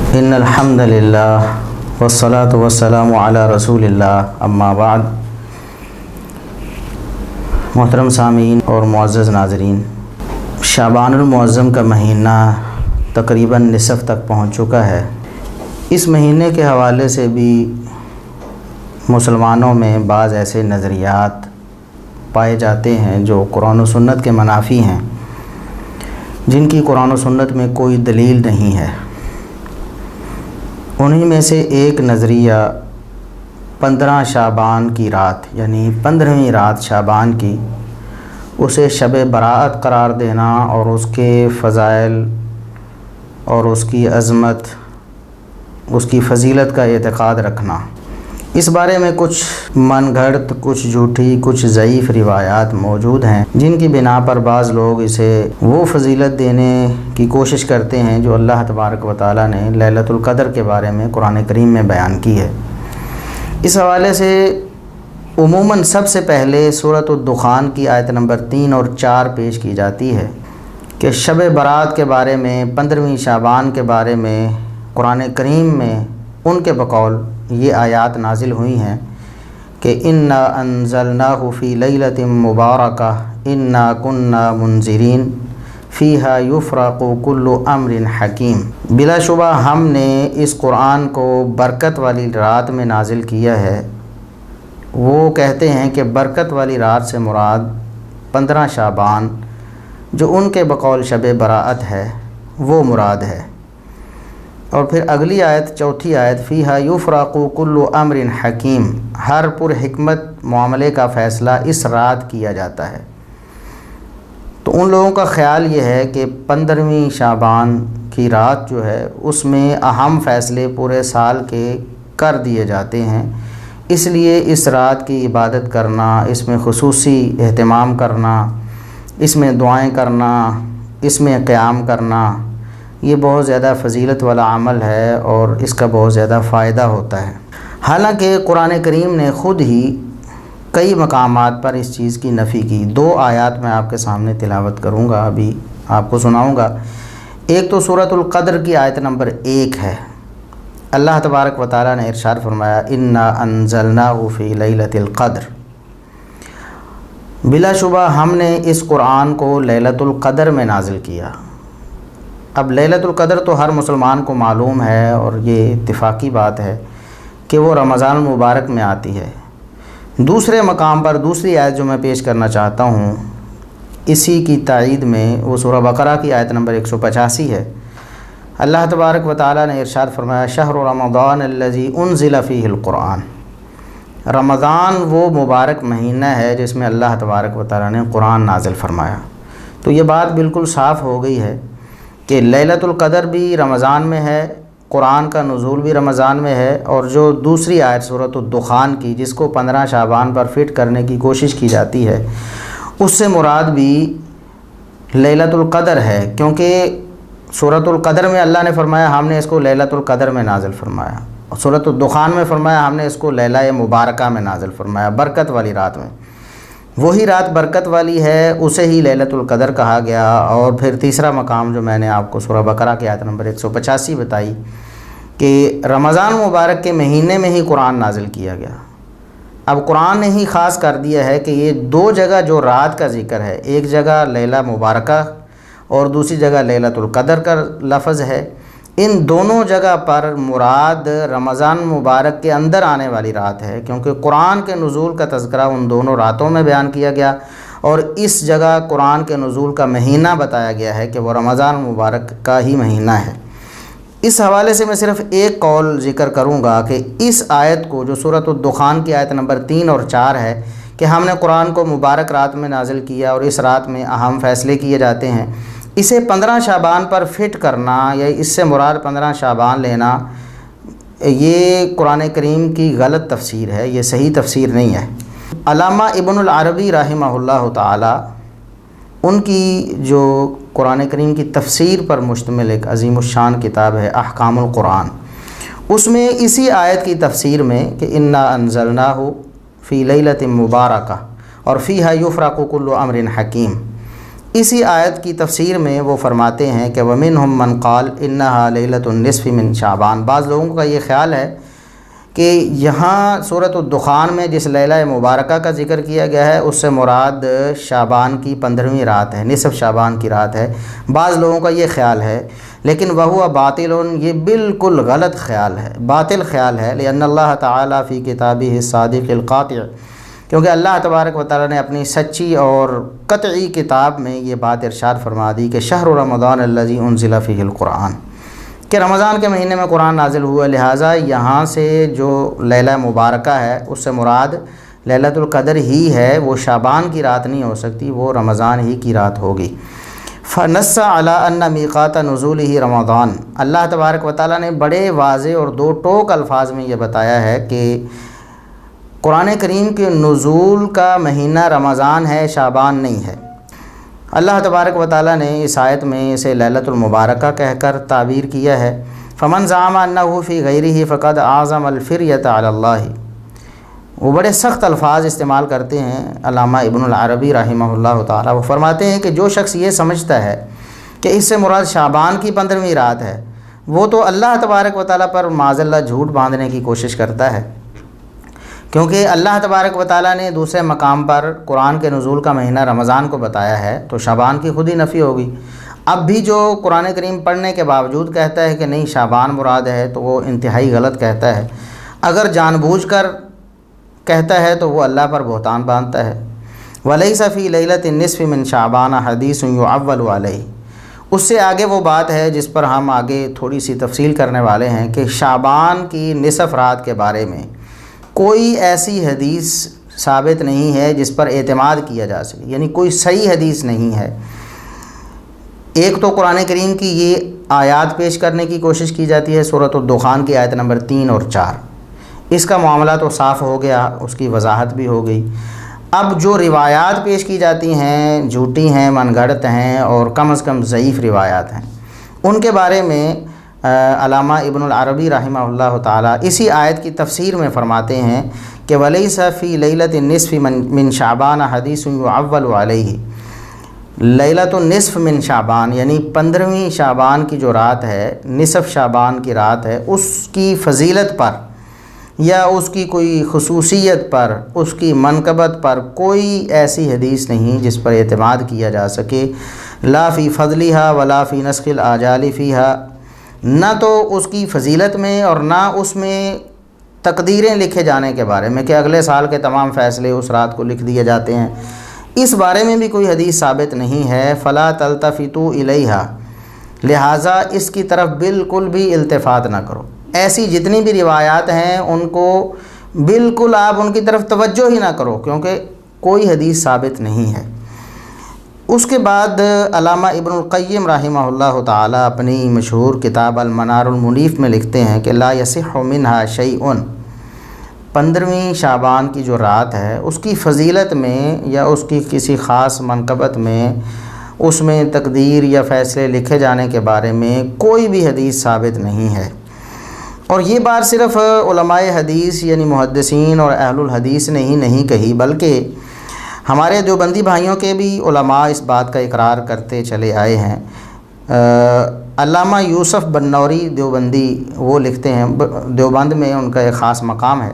ان الحمد للہ والصلاة والسلام علی رسول اللہ اما بعد۔ محترم سامعین اور معزز ناظرین، شعبان المعظم کا مہینہ تقریباً نصف تک پہنچ چکا ہے۔ اس مہینے کے حوالے سے بھی مسلمانوں میں بعض ایسے نظریات پائے جاتے ہیں جو قرآن و سنت کے منافی ہیں، جن کی قرآن و سنت میں کوئی دلیل نہیں ہے۔ انہی میں سے ایک نظریہ 15 شعبان کی رات، یعنی 15ویں رات شعبان کی، اسے شب برات قرار دینا اور اس کے فضائل اور اس کی عظمت، اس کی فضیلت کا اعتقاد رکھنا۔ اس بارے میں کچھ من گھڑت، کچھ جھوٹی، کچھ ضعیف روایات موجود ہیں، جن کی بنا پر بعض لوگ اسے وہ فضیلت دینے کی کوشش کرتے ہیں جو اللہ تبارک و تعالیٰ نے لیلۃ القدر کے بارے میں قرآن کریم میں بیان کی ہے۔ اس حوالے سے عموماً سب سے پہلے سورۃ الدخان کی آیت نمبر 3 اور 4 پیش کی جاتی ہے کہ شب برات کے بارے میں، 15ویں شعبان کے بارے میں قرآن کریم میں ان کے بقول یہ آیات نازل ہوئی ہیں کہ انا انزلناہ فی لیلۃ مبارکہ انا کنا منذرین فیہا یفرق کل امر حکیم۔ بلا شبہ ہم نے اس قرآن کو برکت والی رات میں نازل کیا ہے۔ وہ کہتے ہیں کہ برکت والی رات سے مراد 15 شعبان جو ان کے بقول شب براءت ہے وہ مراد ہے۔ اور پھر اگلی آیت، چوتھی آیت، فیہا یفرق کل امر حکیم، ہر پر حکمت معاملے کا فیصلہ اس رات کیا جاتا ہے۔ تو ان لوگوں کا خیال یہ ہے کہ 15ویں شعبان کی رات جو ہے اس میں اہم فیصلے پورے سال کے کر دیے جاتے ہیں، اس لیے اس رات کی عبادت کرنا، اس میں خصوصی اہتمام کرنا، اس میں دعائیں کرنا، اس میں قیام کرنا، یہ بہت زیادہ فضیلت والا عمل ہے اور اس کا بہت زیادہ فائدہ ہوتا ہے۔ حالانکہ قرآن کریم نے خود ہی کئی مقامات پر اس چیز کی نفی کی۔ 2 آیات میں آپ کے سامنے تلاوت کروں گا، ابھی آپ کو سناؤں گا۔ ایک تو سورۃ القدر کی آیت نمبر 1 ہے۔ اللہ تبارک و تعالیٰ نے ارشاد فرمایا انا انزلناہ فی لیلۃ القدر، بلا شبہ ہم نے اس قرآن کو لیلۃ القدر میں نازل کیا۔ اب لیلۃ القدر تو ہر مسلمان کو معلوم ہے اور یہ اتفاقی بات ہے کہ وہ رمضان المبارک میں آتی ہے۔ دوسرے مقام پر دوسری آیت جو میں پیش کرنا چاہتا ہوں اسی کی تائید میں، وہ سورہ بقرہ کی آیت نمبر 185 ہے۔ اللہ تبارک و تعالیٰ نے ارشاد فرمایا شہر رمضان الذی انزل فیہ القرآن، رمضان وہ مبارک مہینہ ہے جس میں اللہ تبارک و تعالیٰ نے قرآن نازل فرمایا۔ تو یہ بات بالکل صاف ہو گئی ہے کہ لیلۃ القدر بھی رمضان میں ہے، قرآن کا نزول بھی رمضان میں ہے، اور جو دوسری آیت سورۃ الدخان کی جس کو 15 شعبان پر فٹ کرنے کی کوشش کی جاتی ہے اس سے مراد بھی لیلۃ القدر ہے، کیونکہ سورۃ القدر میں اللہ نے فرمایا ہم نے اس کو لیلۃ القدر میں نازل فرمایا، اور سورۃ الدخان میں فرمایا ہم نے اس کو لیلہ مبارکہ میں نازل فرمایا، برکت والی رات میں۔ وہی رات برکت والی ہے، اسے ہی لیلۃ القدر کہا گیا۔ اور پھر تیسرا مقام جو میں نے آپ کو سورہ بقرہ کی آیت نمبر 185 بتائی کہ رمضان مبارک کے مہینے میں ہی قرآن نازل کیا گیا۔ اب قرآن نے ہی خاص کر دیا ہے کہ یہ 2 جگہ جو رات کا ذکر ہے، ایک جگہ لیلہ مبارکہ اور دوسری جگہ لیلۃ القدر کا لفظ ہے، ان دونوں جگہ پر مراد رمضان مبارک کے اندر آنے والی رات ہے، کیونکہ قرآن کے نزول کا تذکرہ ان دونوں راتوں میں بیان کیا گیا، اور اس جگہ قرآن کے نزول کا مہینہ بتایا گیا ہے کہ وہ رمضان مبارک کا ہی مہینہ ہے۔ اس حوالے سے میں صرف ایک قول ذکر کروں گا کہ اس آیت کو جو سورۃ الدخان کی آیت نمبر 3 اور 4 ہے کہ ہم نے قرآن کو مبارک رات میں نازل کیا اور اس رات میں اہم فیصلے کیے جاتے ہیں، اسے 15 شعبان پر فٹ کرنا یا اس سے مراد 15 شعبان لینا، یہ قرآن کریم کی غلط تفسیر ہے، یہ صحیح تفسیر نہیں ہے۔ علامہ ابن العربی رحمہ اللہ تعالی، ان کی جو قرآن کریم کی تفسیر پر مشتمل ایک عظیم الشان کتاب ہے احکام القرآن، اس میں اسی آیت کی تفسیر میں کہ انا انزلناہ فی لیلۃ مبارکہ اور فیہا یفرق کل امر حکیم، اسی آیت کی تفسیر میں وہ فرماتے ہیں کہ وَمِنْهُمْ مَنْ قَالَ إِنَّهَا لَيْلَةُ النِّصْفِ مِنْ شعبان۔ بعض لوگوں کا یہ خیال ہے کہ یہاں سورۃ الدخان میں جس لیلہ مبارکہ کا ذکر کیا گیا ہے اس سے مراد شعبان کی 15ویں رات ہے، نصف شعبان کی رات ہے۔ بعض لوگوں کا یہ خیال ہے، لیکن وَهُوَ باطل، یہ بالکل غلط خیال ہے، باطل خیال ہے، لأن اللہ تعالیٰ فی کتابہ الصادق القاطع، کیونکہ اللہ تبارک و تعالیٰ نے اپنی سچی اور قطعی کتاب میں یہ بات ارشاد فرما دی کہ شہر رمضان الذی انزل فیہ القرآن، کہ رمضان کے مہینے میں قرآن نازل ہوا، لہٰذا یہاں سے جو لیلہ مبارکہ ہے اس سے مراد لیلۃ القدر ہی ہے، وہ شعبان کی رات نہیں ہو سکتی، وہ رمضان ہی کی رات ہوگی۔ فنص علی ان میقات نزولہ رمضان، اللہ تبارک و تعالیٰ نے بڑے واضح اور دو ٹوک الفاظ میں یہ بتایا ہے کہ قرآن کریم کے نزول کا مہینہ رمضان ہے، شعبان نہیں ہے۔ اللہ تبارک و تعالیٰ نے اس آیت میں اسے لیلۃ المبارکہ کہہ کر تعبیر کیا ہے۔ فمن زعم انہ فی غیرہ فقد اعظم الفریۃ علی اللہ، وہ بڑے سخت الفاظ استعمال کرتے ہیں علامہ ابن العربی رحمہ اللہ تعالیٰ۔ وہ فرماتے ہیں کہ جو شخص یہ سمجھتا ہے کہ اس سے مراد شعبان کی 15ویں رات ہے، وہ تو اللہ تبارک و تعالیٰ پر معاذ اللہ جھوٹ باندھنے کی کوشش کرتا ہے، کیونکہ اللہ تبارک و تعالیٰ نے دوسرے مقام پر قرآن کے نزول کا مہینہ رمضان کو بتایا ہے، تو شعبان کی خود ہی نفی ہوگی۔ اب بھی جو قرآن کریم پڑھنے کے باوجود کہتا ہے کہ نہیں شعبان مراد ہے، تو وہ انتہائی غلط کہتا ہے۔ اگر جان بوجھ کر کہتا ہے تو وہ اللہ پر بہتان باندھتا ہے۔ وَلَيْسَ فِي لَيْلَةِ النِّصْفِ مِنْ شَعْبَانَ حَدِيثٌ يُعَوَّلُ عَلَيْهِ، اس سے آگے وہ بات ہے جس پر ہم آگے تھوڑی سی تفصیل کرنے والے ہیں کہ شعبان کی نصف رات کے بارے میں کوئی ایسی حدیث ثابت نہیں ہے جس پر اعتماد کیا جا سکے، یعنی کوئی صحیح حدیث نہیں ہے۔ ایک تو قرآن کریم کی یہ آیات پیش کرنے کی کوشش کی جاتی ہے، سورۃ الدخان کی آیت نمبر 3 اور 4، اس کا معاملہ تو صاف ہو گیا، اس کی وضاحت بھی ہو گئی۔ اب جو روایات پیش کی جاتی ہیں جھوٹی ہیں، من گھڑت ہیں اور کم از کم ضعیف روایات ہیں، ان کے بارے میں علامہ ابن العربی رحمہ اللہ تعالیٰ اسی آیت کی تفسیر میں فرماتے ہیں کہ وَلَيْسَ فِي لَيْلَةِ النِّصْفِ مِنْ شَعْبَانَ حَدِيثٌ يُعَوَّلُ عَلَيْهِ، لیلۃ النصف من شعبان یعنی 15ویں شعبان کی جو رات ہے، نصف شعبان کی رات ہے، اس کی فضیلت پر یا اس کی کوئی خصوصیت پر، اس کی منقبت پر کوئی ایسی حدیث نہیں جس پر اعتماد کیا جا سکے، لا فی فضلہا ولا فی نسخ الاجال فیہا، نہ تو اس کی فضیلت میں اور نہ اس میں تقدیریں لکھے جانے کے بارے میں کہ اگلے سال کے تمام فیصلے اس رات کو لکھ دیے جاتے ہیں، اس بارے میں بھی کوئی حدیث ثابت نہیں ہے۔ فلا تلتفتوا الیہا، لہٰذا اس کی طرف بالکل بھی التفات نہ کرو، ایسی جتنی بھی روایات ہیں ان کو بالکل آپ ان کی طرف توجہ ہی نہ کرو، کیونکہ کوئی حدیث ثابت نہیں ہے۔ اس کے بعد علامہ ابن القیم رحمہ اللہ تعالیٰ اپنی مشہور کتاب المنار المنیف میں لکھتے ہیں کہ لا یصح منہا شیء، 15ویں شعبان کی جو رات ہے اس کی فضیلت میں یا اس کی کسی خاص منقبت میں، اس میں تقدیر یا فیصلے لکھے جانے کے بارے میں کوئی بھی حدیث ثابت نہیں ہے۔ اور یہ بات صرف علماء حدیث یعنی محدثین اور اہل الحدیث نے ہی نہیں کہی، بلکہ ہمارے دیوبندی بھائیوں کے بھی علماء اس بات کا اقرار کرتے چلے آئے ہیں۔ علامہ یوسف بنوری دیوبندی وہ لکھتے ہیں، دیوبند میں ان کا ایک خاص مقام ہے،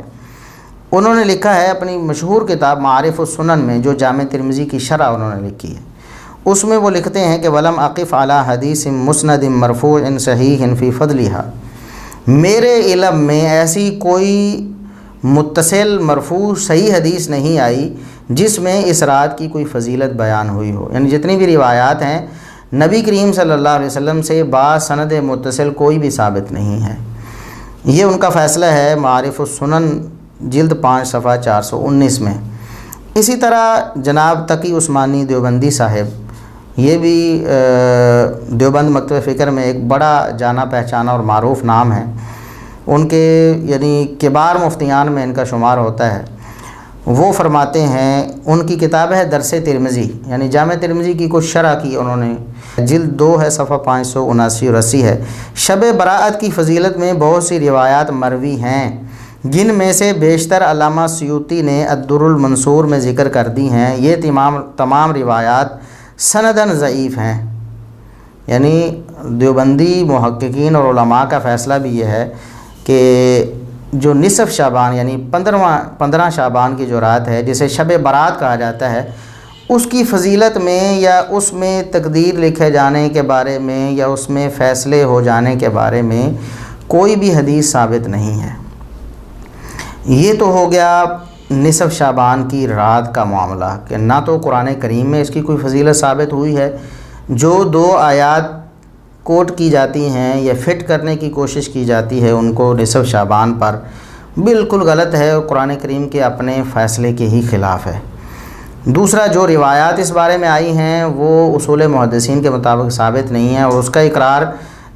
انہوں نے لکھا ہے اپنی مشہور کتاب معارف السنن میں، جو جامع ترمذی کی شرح انہوں نے لکھی ہے، اس میں وہ لکھتے ہیں کہ ولم اقف علی حدیث مسند مرفوع صحیح فی فضلہا، میرے علم میں ایسی کوئی متصل مرفوع صحیح حدیث نہیں آئی جس میں اس رات کی کوئی فضیلت بیان ہوئی ہو، یعنی جتنی بھی روایات ہیں نبی کریم صلی اللہ علیہ وسلم سے با سند متصل کوئی بھی ثابت نہیں ہے۔ یہ ان کا فیصلہ ہے معارف السنن جلد 5 صفحہ 419 میں۔ اسی طرح جناب تقی عثمانی دیوبندی صاحب، یہ بھی دیوبند مکتب فکر میں ایک بڑا جانا پہچانا اور معروف نام ہے، ان کے یعنی کبار مفتیان میں ان کا شمار ہوتا ہے۔ وہ فرماتے ہیں، ان کی کتاب ہے درس ترمذی، یعنی جامع ترمذی کی کچھ شرح کی انہوں نے، جلد 2 ہے صفحہ 579 اور 80 ہے۔ شب براءت کی فضیلت میں بہت سی روایات مروی ہیں، جن میں سے بیشتر علامہ سیوطی نے الدر المنصور میں ذکر کر دی ہیں۔ یہ تمام روایات سندن ضعیف ہیں۔ یعنی دیوبندی محققین اور علماء کا فیصلہ بھی یہ ہے کہ جو نصف شعبان یعنی 15 شعبان کی جو رات ہے جسے شب برات کہا جاتا ہے، اس کی فضیلت میں یا اس میں تقدیر لکھے جانے کے بارے میں یا اس میں فیصلے ہو جانے کے بارے میں کوئی بھی حدیث ثابت نہیں ہے۔ یہ تو ہو گیا نصف شعبان کی رات کا معاملہ کہ نہ تو قرآن کریم میں اس کی کوئی فضیلت ثابت ہوئی ہے۔ جو 2 آیات کوٹ کی جاتی ہیں یا فٹ کرنے کی کوشش کی جاتی ہے ان کو نصف شعبان پر، بالکل غلط ہے اور قرآن کریم کے اپنے فیصلے کے ہی خلاف ہے۔ دوسرا، جو روایات اس بارے میں آئی ہیں وہ اصول محدثین کے مطابق ثابت نہیں ہے، اور اس کا اقرار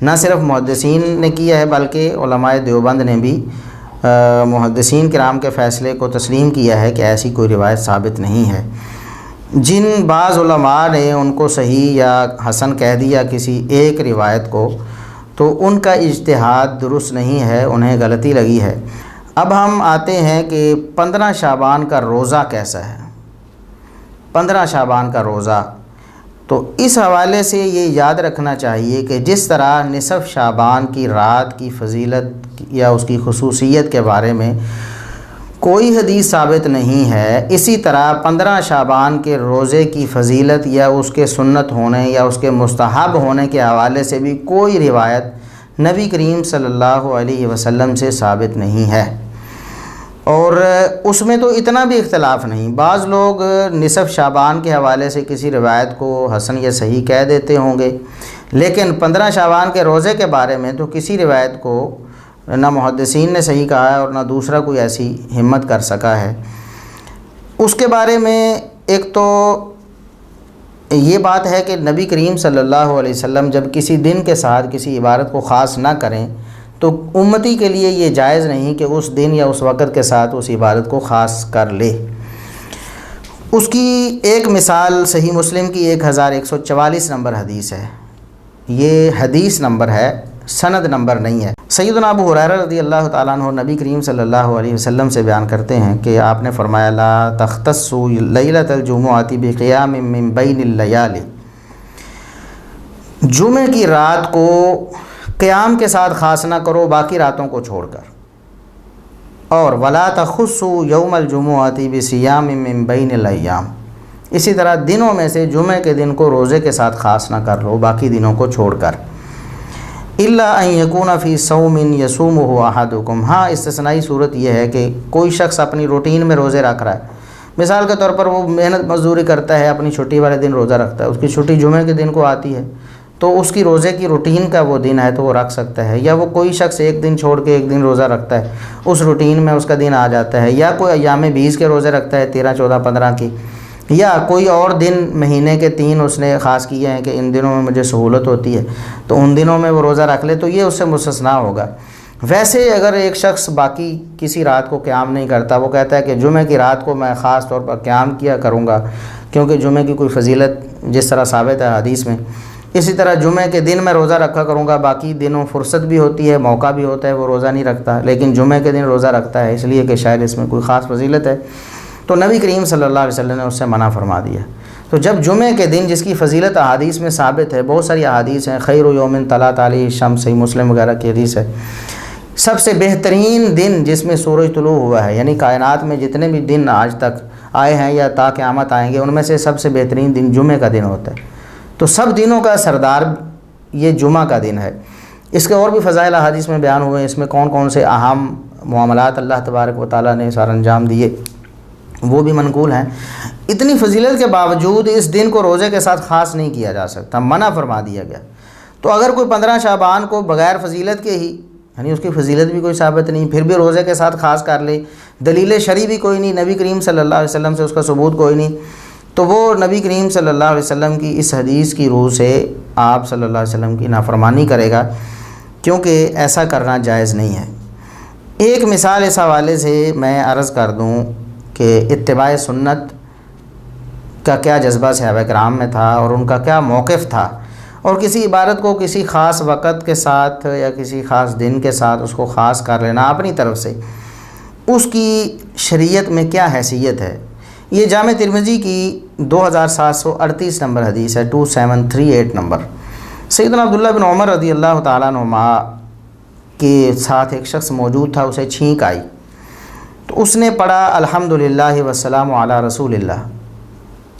نہ صرف محدثین نے کیا ہے بلکہ علماء دیوبند نے بھی محدثین کرام کے فیصلے کو تسلیم کیا ہے کہ ایسی کوئی روایت ثابت نہیں ہے۔ جن بعض علماء نے ان کو صحیح یا حسن کہہ دیا کسی ایک روایت کو، تو ان کا اجتہاد درست نہیں ہے، انہیں غلطی لگی ہے۔ اب ہم آتے ہیں کہ 15 شعبان کا روزہ کیسا ہے۔ 15 شعبان کا روزہ، تو اس حوالے سے یہ یاد رکھنا چاہیے کہ جس طرح نصف شعبان کی رات کی فضیلت یا اس کی خصوصیت کے بارے میں کوئی حدیث ثابت نہیں ہے، اسی طرح 15 شعبان کے روزے کی فضیلت یا اس کے سنت ہونے یا اس کے مستحب ہونے کے حوالے سے بھی کوئی روایت نبی کریم صلی اللہ علیہ وسلم سے ثابت نہیں ہے۔ اور اس میں تو اتنا بھی اختلاف نہیں، بعض لوگ نصف شعبان کے حوالے سے کسی روایت کو حسن یا صحیح کہہ دیتے ہوں گے، لیکن 15 شعبان کے روزے کے بارے میں تو کسی روایت کو نہ محدثین نے صحیح کہا ہے اور نہ دوسرا کوئی ایسی ہمت کر سکا ہے۔ اس کے بارے میں ایک تو یہ بات ہے کہ نبی کریم صلی اللہ علیہ وسلم جب کسی دن کے ساتھ کسی عبادت کو خاص نہ کریں تو امتی کے لیے یہ جائز نہیں کہ اس دن یا اس وقت کے ساتھ اس عبادت کو خاص کر لے۔ اس کی ایک مثال صحیح مسلم کی 1144 نمبر حدیث ہے۔ یہ حدیث نمبر ہے، سند نمبر نہیں ہے۔ سیدنا ابو ہریرہ رضی اللہ تعالیٰ عنہ نبی کریم صلی اللہ علیہ وسلم سے بیان کرتے ہیں کہ آپ نے فرمایا لا تختصوا لیلۃ الجمعۃ بقیام من بین اللیالی، جمعے کی رات کو قیام کے ساتھ خاص نہ کرو باقی راتوں کو چھوڑ کر، اور ولا تخصوا یوم الجمعۃ بصیام من بین الایام، اسی طرح دنوں میں سے جمعے کے دن کو روزے کے ساتھ خاص نہ کر لو باقی دنوں کو چھوڑ کر، الا ان یکون فی صوم یصومہ احدکم، ہاں استثنائی صورت یہ ہے کہ کوئی شخص اپنی روٹین میں روزے رکھ رہا ہے، مثال کے طور پر وہ محنت مزدوری کرتا ہے، اپنی چھٹی والے دن روزہ رکھتا ہے، اس کی چھٹی جمعے کے دن کو آتی ہے تو اس کی روزے کی روٹین کا وہ دن ہے تو وہ رکھ سکتا ہے، یا وہ کوئی شخص ایک دن چھوڑ کے ایک دن روزہ رکھتا ہے، اس روٹین میں اس کا دن آ جاتا ہے، یا کوئی ایام 20 کے روزے رکھتا ہے 13، 14، 15 کی، یا کوئی اور دن مہینے کے 3 اس نے خاص کیے ہیں کہ ان دنوں میں مجھے سہولت ہوتی ہے تو ان دنوں میں وہ روزہ رکھ لے، تو یہ اس سے مستثنا ہوگا۔ ویسے اگر ایک شخص باقی کسی رات کو قیام نہیں کرتا، وہ کہتا ہے کہ جمعے کی رات کو میں خاص طور پر قیام کیا کروں گا کیونکہ جمعے کی کوئی فضیلت جس طرح ثابت ہے حدیث میں، اسی طرح جمعے کے دن میں روزہ رکھا کروں گا، باقی دنوں فرصت بھی ہوتی ہے، موقع بھی ہوتا ہے، وہ روزہ نہیں رکھتا، لیکن جمعے کے دن روزہ رکھتا ہے اس لیے کہ شاید اس میں کوئی خاص فضیلت ہے، تو نبی کریم صلی اللہ علیہ وسلم نے اس سے منع فرما دیا۔ تو جب جمعے کے دن جس کی فضیلت احادیث میں ثابت ہے، بہت ساری احادیث ہیں، خیر یوم طلعت علیہ الشمس، صحیح مسلم وغیرہ کی حدیث ہے، سب سے بہترین دن جس میں سورج طلوع ہوا ہے، یعنی کائنات میں جتنے بھی دن آج تک آئے ہیں یا تا قیامت آئیں گے ان میں سے سب سے بہترین دن جمعے کا دن ہوتا ہے، تو سب دنوں کا سردار یہ جمعہ کا دن ہے۔ اس کے اور بھی فضائل احادیث میں بیان ہوئے ہیں، اس میں کون کون سے اہم معاملات اللہ تبارک و تعالیٰ نے سر انجام دیے وہ بھی منقول ہیں۔ اتنی فضیلت کے باوجود اس دن کو روزے کے ساتھ خاص نہیں کیا جا سکتا، منع فرما دیا گیا۔ تو اگر کوئی 15 شعبان کو بغیر فضیلت کے ہی، یعنی اس کی فضیلت بھی کوئی ثابت نہیں، پھر بھی روزے کے ساتھ خاص کر لے، دلیل شرعی بھی کوئی نہیں، نبی کریم صلی اللہ علیہ وسلم سے اس کا ثبوت کوئی نہیں، تو وہ نبی کریم صلی اللہ علیہ وسلم کی اس حدیث کی روح سے آپ صلی اللہ علیہ وسلم کی نافرمانی کرے گا، کیونکہ ایسا کرنا جائز نہیں ہے۔ ایک مثال اس حوالے سے میں عرض کر دوں کہ اتباع سنت کا کیا جذبہ صحابہ کرام میں تھا اور ان کا کیا موقف تھا، اور کسی عبادت کو کسی خاص وقت کے ساتھ یا کسی خاص دن کے ساتھ اس کو خاص کر لینا اپنی طرف سے، اس کی شریعت میں کیا حیثیت ہے، یہ جامع ترمذی کی 2738 نمبر حدیث ہے، 2738 نمبر۔ سیدنا عبداللہ بن عمر رضی اللہ تعالیٰ عنہما کے ساتھ ایک شخص موجود تھا، اسے چھینک آئی تو اس نے پڑھا الحمدللہ والسلام علی رسول اللہ،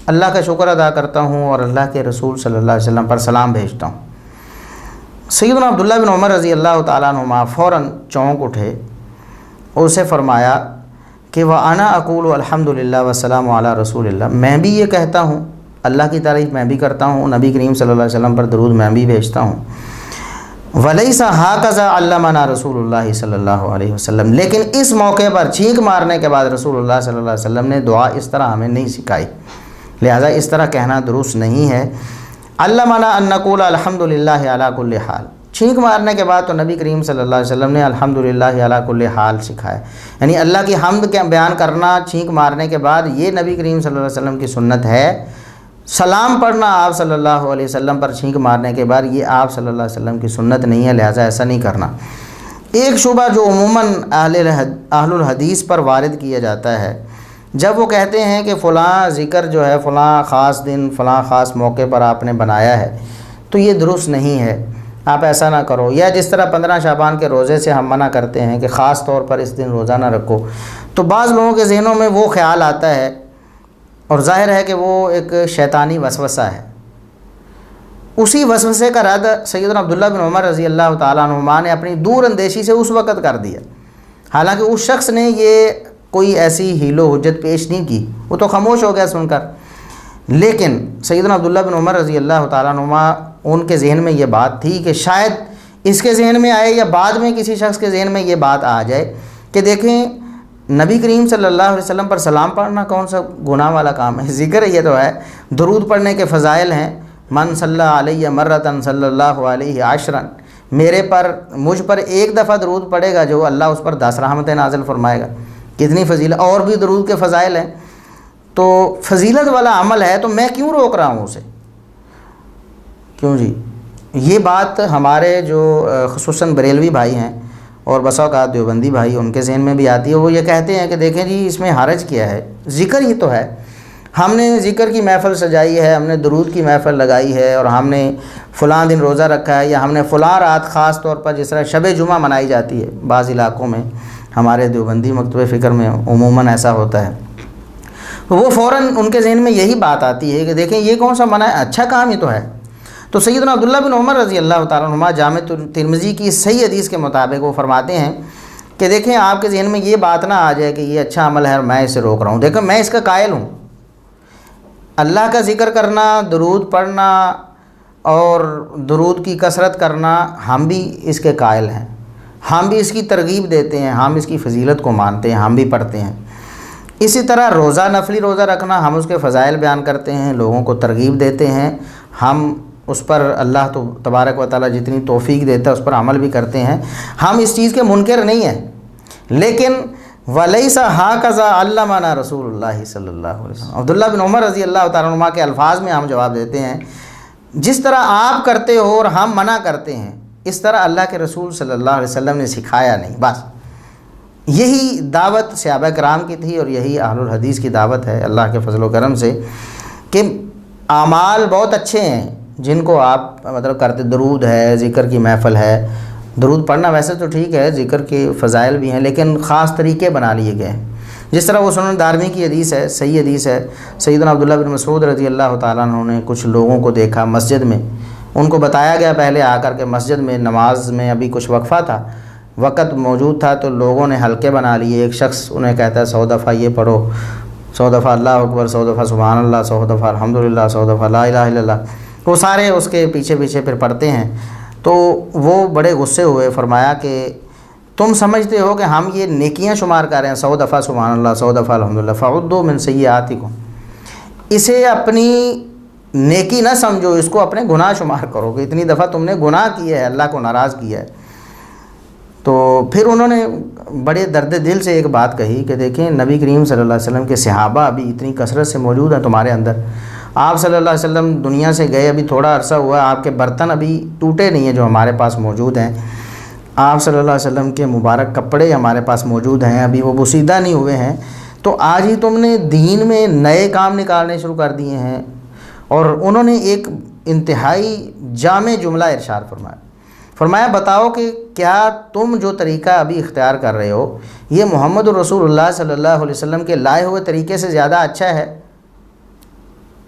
اللہ کا شکر ادا کرتا ہوں اور اللہ کے رسول صلی اللہ علیہ وسلم پر سلام بھیجتا ہوں۔ سیدنا عبداللہ بن عمر رضی اللہ تعالیٰ عنہما فوراً چونک اٹھے اور اسے فرمایا کہ وَأَنَا أَقُولُ الْحَمْدُلِلَّهِ وَالسَّلَامُ عَلَىٰ رَسُولِ اللَّهِ، میں بھی یہ کہتا ہوں، اللہ کی تعریف میں بھی کرتا ہوں، نبی کریم صلی اللہ علیہ وسلم پر درود میں بھی بھیجتا ہوں۔ وَلَيْسَ هَكَذَا عَلَّمَنَا رسول اللہ صلی اللہ علیہ وسلم، لیکن اس موقع پر چھینک مارنے کے بعد رسول اللہ صلی اللہ علیہ وسلم نے دعا اس طرح ہمیں نہیں سکھائی، لہذا اس طرح کہنا درست نہیں ہے۔ علمنا ان نقول الحمدللہ علی کل حال، چھینک مارنے کے بعد تو نبی کریم صلی اللہ علیہ وسلم نے الحمدللہ علی کل حال سکھایا، یعنی اللہ کی حمد کے بیان کرنا چھینک مارنے کے بعد یہ نبی کریم صلی اللہ علیہ وسلم کی سنت ہے۔ سلام پڑھنا آپ صلی اللہ علیہ وسلم پر چھینک مارنے کے بعد یہ آپ صلی اللہ علیہ وسلم کی سنت نہیں ہے، لہذا ایسا نہیں کرنا۔ ایک شبہ جو عموماً اہل الحدیث پر وارد کیا جاتا ہے، جب وہ کہتے ہیں کہ فلاں ذکر جو ہے فلاں خاص دن فلاں خاص موقع پر آپ نے بنایا ہے، تو یہ درست نہیں ہے، آپ ایسا نہ کرو۔ یا جس طرح 15 شعبان کے روزے سے ہم منع کرتے ہیں کہ خاص طور پر اس دن روزہ نہ رکھو، تو بعض لوگوں کے ذہنوں میں وہ خیال آتا ہے اور ظاہر ہے کہ وہ ایک شیطانی وسوسہ ہے۔ اسی وسوسے کا رد سیدنا عبداللہ بن عمر رضی اللہ تعالیٰ عنہما نے اپنی دور اندیشی سے اس وقت کر دیا، حالانکہ اس شخص نے یہ کوئی ایسی حیل و حجت پیش نہیں کی، وہ تو خاموش ہو گیا سن کر، لیکن سیدنا عبداللہ بن عمر رضی اللہ تعالیٰ عنہما ان کے ذہن میں یہ بات تھی کہ شاید اس کے ذہن میں آئے یا بعد میں کسی شخص کے ذہن میں یہ بات آ جائے کہ دیکھیں نبی کریم صلی اللہ علیہ وسلم پر سلام پڑھنا کون سا گناہ والا کام ہے، ذکر یہ تو ہے، درود پڑھنے کے فضائل ہیں، من صلی علیہ مرتن صلی اللہ علیہ عشرا، مجھ پر ایک دفعہ درود پڑھے گا جو اللہ اس پر 10 رحمتیں نازل فرمائے گا، کتنی فضیلت، اور بھی درود کے فضائل ہیں، تو فضیلت والا عمل ہے، تو میں کیوں روک رہا ہوں اسے؟ کیوں جی؟ یہ بات ہمارے جو خصوصاً بریلوی بھائی ہیں اور بسا اوقات دیوبندی بھائی ان کے ذہن میں بھی آتی ہے، وہ یہ کہتے ہیں کہ دیکھیں جی اس میں حرج کیا ہے، ذکر ہی تو ہے، ہم نے ذکر کی محفل سجائی ہے، ہم نے درود کی محفل لگائی ہے، اور ہم نے فلاں دن روزہ رکھا ہے، یا ہم نے فلاں رات خاص طور پر جس طرح شب جمعہ منائی جاتی ہے بعض علاقوں میں، ہمارے دیوبندی مکتبہ فکر میں عموماً ایسا ہوتا ہے، وہ فوراً ان کے ذہن میں یہی بات آتی ہے کہ دیکھیں یہ کون سا منع ہے، اچھا کام ہی تو ہے۔ تو سیدنا عبداللہ بن عمر رضی اللہ تعالیٰ عنہما جامع ترمذی کی صحیح حدیث کے مطابق وہ فرماتے ہیں کہ دیکھیں آپ کے ذہن میں یہ بات نہ آ جائے کہ یہ اچھا عمل ہے اور میں اسے روک رہا ہوں، دیکھیں میں اس کا قائل ہوں، اللہ کا ذکر کرنا، درود پڑھنا اور درود کی کثرت کرنا ہم بھی اس کے قائل ہیں، ہم بھی اس کی ترغیب دیتے ہیں، ہم اس کی فضیلت کو مانتے ہیں، ہم بھی پڑھتے ہیں۔ اسی طرح روزہ، نفلی روزہ رکھنا، ہم اس کے فضائل بیان کرتے ہیں، لوگوں کو ترغیب دیتے ہیں، ہم اس پر اللہ تو تبارک و تعالیٰ جتنی توفیق دیتا ہے اس پر عمل بھی کرتے ہیں، ہم اس چیز کے منکر نہیں ہیں، لیکن وَلَيْسَ هَكَذَا عَلَّمَنَا رسول اللہ صلی اللہ علیہ وسلم، عبداللہ بن عمر رضی اللہ تعالیٰ عنہ کے الفاظ میں ہم جواب دیتے ہیں، جس طرح آپ کرتے ہو اور ہم منع کرتے ہیں اس طرح اللہ کے رسول صلی اللہ علیہ وسلم نے سکھایا نہیں۔ بس یہی دعوت صحابہ کرام کی تھی اور یہی اہل الحدیث کی دعوت ہے اللہ کے فضل و کرم سے، کہ اعمال بہت اچھے ہیں جن کو آپ مطلب کرتے، درود ہے، ذکر کی محفل ہے، درود پڑھنا ویسے تو ٹھیک ہے، ذکر کے فضائل بھی ہیں، لیکن خاص طریقے بنا لیے گئے ہیں، جس طرح وہ سنن دارمی کی حدیث ہے، صحیح حدیث ہے، سیدنا عبداللہ بن مسعود رضی اللہ تعالیٰ عنہ نے کچھ لوگوں کو دیکھا مسجد میں، ان کو بتایا گیا پہلے آ کر کے مسجد میں نماز میں ابھی کچھ وقفہ تھا، وقت موجود تھا، تو لوگوں نے حلقے بنا لیے، ایک شخص انہیں کہتا ہے 100 دفعہ یہ پڑھو، 100 دفعہ اللہ اکبر، 100 دفعہ سبحان اللہ، 100 دفعہ الحمدللہ، 100 دفعہ لا الہ الا اللہ، وہ سارے اس کے پیچھے پیچھے پھر پڑھتے ہیں، تو وہ بڑے غصے ہوئے، فرمایا کہ تم سمجھتے ہو کہ ہم یہ نیکیاں شمار کر رہے ہیں، 100 دفعہ سبحان اللہ، 100 دفعہ الحمدللہ، فعدوا من سیئاتکم، اسے اپنی نیکی نہ سمجھو، اس کو اپنے گناہ شمار کرو کہ اتنی دفعہ تم نے گناہ کیا ہے، اللہ کو ناراض کیا ہے۔ تو پھر انہوں نے بڑے درد دل سے ایک بات کہی کہ دیکھیں نبی کریم صلی اللہ علیہ وسلم کے صحابہ ابھی اتنی کثرت سے موجود ہیں تمہارے اندر، آپ صلی اللہ علیہ وسلم دنیا سے گئے ابھی تھوڑا عرصہ ہوا، آپ کے برتن ابھی ٹوٹے نہیں ہیں جو ہمارے پاس موجود ہیں، آپ صلی اللہ علیہ وسلم کے مبارک کپڑے ہمارے پاس موجود ہیں، ابھی وہ بوسیدہ نہیں ہوئے ہیں، تو آج ہی تم نے دین میں نئے کام نکالنے شروع کر دیے ہیں۔ اور انہوں نے ایک انتہائی جامع جملہ ارشاد فرمایا بتاؤ کہ کیا تم جو طریقہ ابھی اختیار کر رہے ہو یہ محمد الرسول اللہ صلی اللہ علیہ وسلم کے لائے ہوئے طریقے سے زیادہ اچھا ہے؟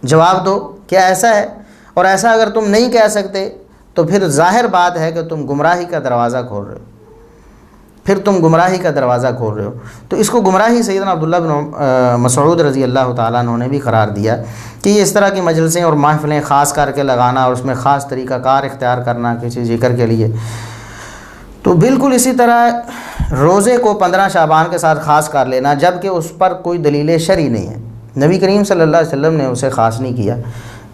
جواب دو، کیا ایسا ہے؟ اور ایسا اگر تم نہیں کہہ سکتے تو پھر ظاہر بات ہے کہ تم گمراہی کا دروازہ کھول رہے ہو، تو اس کو گمراہی سیدنا عبداللہ بن مسعود رضی اللہ تعالیٰ عنہ نے بھی قرار دیا کہ یہ اس طرح کی مجلسیں اور محفلیں خاص کر کے لگانا اور اس میں خاص طریقہ کار اختیار کرنا کسی ذکر کے لیے، تو بالکل اسی طرح روزے کو 15 شعبان کے ساتھ خاص کر لینا جبکہ اس پر کوئی دلیل شرعی نہیں ہے۔ نبی کریم صلی اللہ علیہ وسلم نے اسے خاص نہیں کیا۔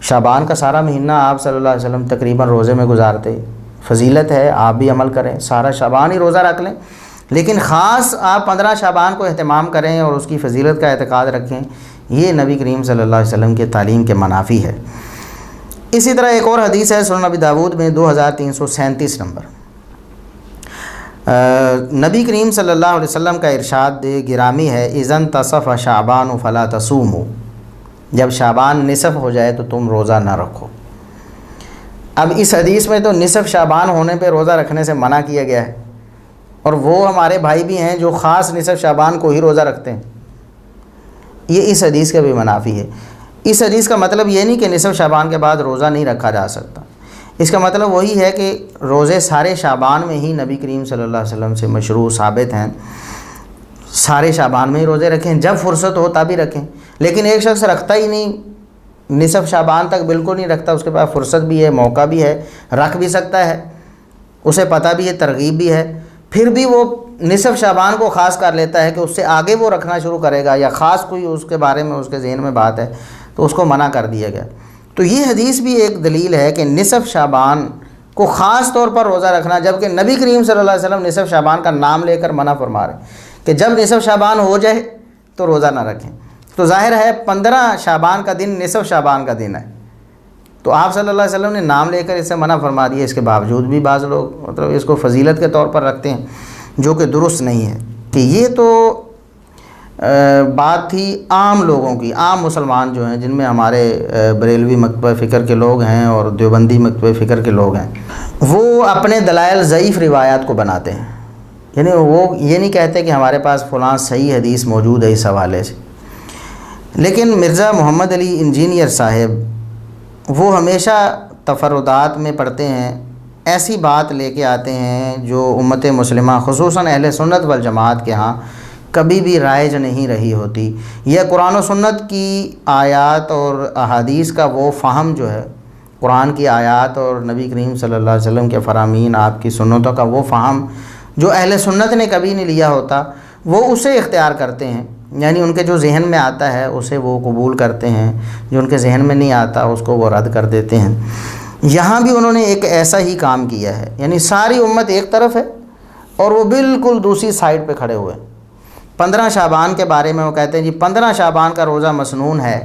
شعبان کا سارا مہینہ آپ صلی اللہ علیہ وسلم تقریباً روزے میں گزارتے، فضیلت ہے، آپ بھی عمل کریں، سارا شعبان ہی روزہ رکھ لیں، لیکن خاص آپ 15 شعبان کو اہتمام کریں اور اس کی فضیلت کا اعتقاد رکھیں، یہ نبی کریم صلی اللہ علیہ وسلم کے تعلیم کے منافی ہے۔ اسی طرح ایک اور حدیث ہے سنن ابی داؤد میں 2337 نمبر، نبی کریم صلی اللہ علیہ وسلم کا ارشاد گرامی ہے اذا انتصف شعبان فلا تصوموا، جب شعبان نصف ہو جائے تو تم روزہ نہ رکھو۔ اب اس حدیث میں تو نصف شعبان ہونے پہ روزہ رکھنے سے منع کیا گیا ہے، اور وہ ہمارے بھائی بھی ہیں جو خاص نصف شعبان کو ہی روزہ رکھتے ہیں، یہ اس حدیث کا بھی منافی ہے۔ اس حدیث کا مطلب یہ نہیں کہ نصف شعبان کے بعد روزہ نہیں رکھا جا سکتا، اس کا مطلب وہی ہے کہ روزے سارے شعبان میں ہی نبی کریم صلی اللہ علیہ وسلم سے مشروع ثابت ہیں، سارے شعبان میں ہی روزے رکھیں، جب فرصت ہو تب ہی رکھیں۔ لیکن ایک شخص رکھتا ہی نہیں، نصف شعبان تک بالکل نہیں رکھتا، اس کے پاس فرصت بھی ہے، موقع بھی ہے، رکھ بھی سکتا ہے، اسے پتہ بھی ہے، ترغیب بھی ہے، پھر بھی وہ نصف شعبان کو خاص کر لیتا ہے کہ اس سے آگے وہ رکھنا شروع کرے گا، یا خاص کوئی اس کے بارے میں اس کے ذہن میں بات ہے تو اس کو منع کر دیا گیا۔ تو یہ حدیث بھی ایک دلیل ہے کہ نصف شعبان کو خاص طور پر روزہ رکھنا، جبکہ نبی کریم صلی اللہ علیہ وسلم نصف شعبان کا نام لے کر منع فرما رہے ہیں کہ جب نصف شعبان ہو جائے تو روزہ نہ رکھیں۔ تو ظاہر ہے 15 شعبان کا دن نصف شعبان کا دن ہے، تو آپ صلی اللہ علیہ وسلم نے نام لے کر اس سے منع فرما دیا۔ اس کے باوجود بھی بعض لوگ مطلب اس کو فضیلت کے طور پر رکھتے ہیں، جو کہ درست نہیں ہے۔ کہ یہ تو بات تھی عام لوگوں کی، عام مسلمان جو ہیں، جن میں ہمارے بریلوی مکتبہ فکر کے لوگ ہیں اور دیوبندی مکتبہ فکر کے لوگ ہیں، وہ اپنے دلائل ضعیف روایات کو بناتے ہیں، یعنی وہ یہ نہیں کہتے کہ ہمارے پاس فلاں صحیح حدیث موجود ہے اس حوالے سے۔ لیکن مرزا محمد علی انجینئر صاحب وہ ہمیشہ تفردات میں پڑھتے ہیں، ایسی بات لے کے آتے ہیں جو امت مسلمہ خصوصاً اہل سنت والجماعت کے ہاں کبھی بھی رائج نہیں رہی ہوتی، یا قرآن و سنت کی آیات اور احادیث کا وہ فہم جو ہے، قرآن کی آیات اور نبی کریم صلی اللہ علیہ وسلم کے فرامین، آپ کی سنتوں کا وہ فہم جو اہل سنت نے کبھی نہیں لیا ہوتا، وہ اسے اختیار کرتے ہیں، یعنی ان کے جو ذہن میں آتا ہے اسے وہ قبول کرتے ہیں، جو ان کے ذہن میں نہیں آتا اس کو وہ رد کر دیتے ہیں۔ یہاں بھی انہوں نے ایک ایسا ہی کام کیا ہے، یعنی ساری امت ایک طرف ہے اور وہ بالکل دوسری سائڈ پہ کھڑے ہوئے۔ 15 شعبان کے بارے میں وہ کہتے ہیں جی 15 شعبان کا روزہ مسنون ہے۔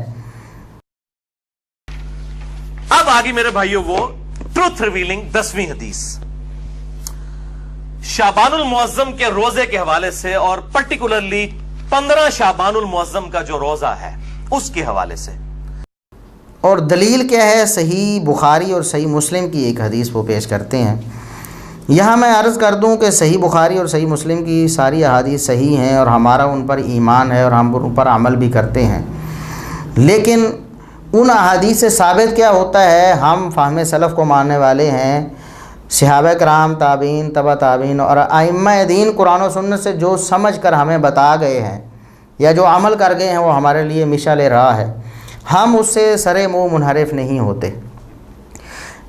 اب آگے میرے بھائیوں وہ ٹروتھ ریویلنگ 10ویں حدیث شعبان المعظم کے روزے کے حوالے سے، اور پرٹیکولرلی 15 شعبان المعظم کا جو روزہ ہے اس کے حوالے سے۔ اور دلیل کیا ہے؟ صحیح بخاری اور صحیح مسلم کی ایک حدیث وہ پیش کرتے ہیں۔ یہاں میں عرض کر دوں کہ صحیح بخاری اور صحیح مسلم کی ساری احادیث صحیح ہیں اور ہمارا ان پر ایمان ہے اور ہم ان پر عمل بھی کرتے ہیں، لیکن ان احادیث سے ثابت کیا ہوتا ہے؟ ہم فہم سلف کو ماننے والے ہیں، صحابہ کرام، تابعین، تبع تابعین اور ائمہ دین قرآن و سنت سے جو سمجھ کر ہمیں بتا گئے ہیں یا جو عمل کر گئے ہیں وہ ہمارے لیے مشعل راہ ہے، ہم اس سے سرے منہ منحرف نہیں ہوتے۔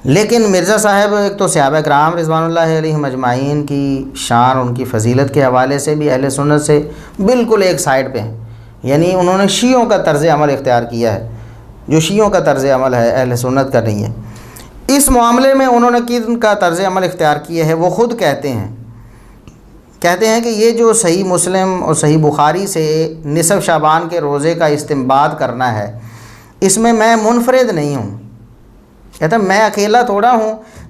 لیکن مرزا صاحب ایک تو صحابہ کرام رضوان اللہ علیہم اجمعین کی شان، ان کی فضیلت کے حوالے سے بھی اہل سنت سے بالکل ایک سائڈ پہ ہیں، یعنی انہوں نے شیعوں کا طرز عمل اختیار کیا ہے، جو شیعوں کا طرز عمل ہے اہل سنت کا نہیں ہے۔ اس معاملے میں انہوں نے کن کا طرز عمل اختیار کیا ہے؟ وہ خود کہتے ہیں کہ یہ جو صحیح مسلم اور صحیح بخاری سے نصف شعبان کے روزے کا استنباط کرنا ہے، اس میں منفرد نہیں ہوں، کہتا میں اکیلا تھوڑا ہوں،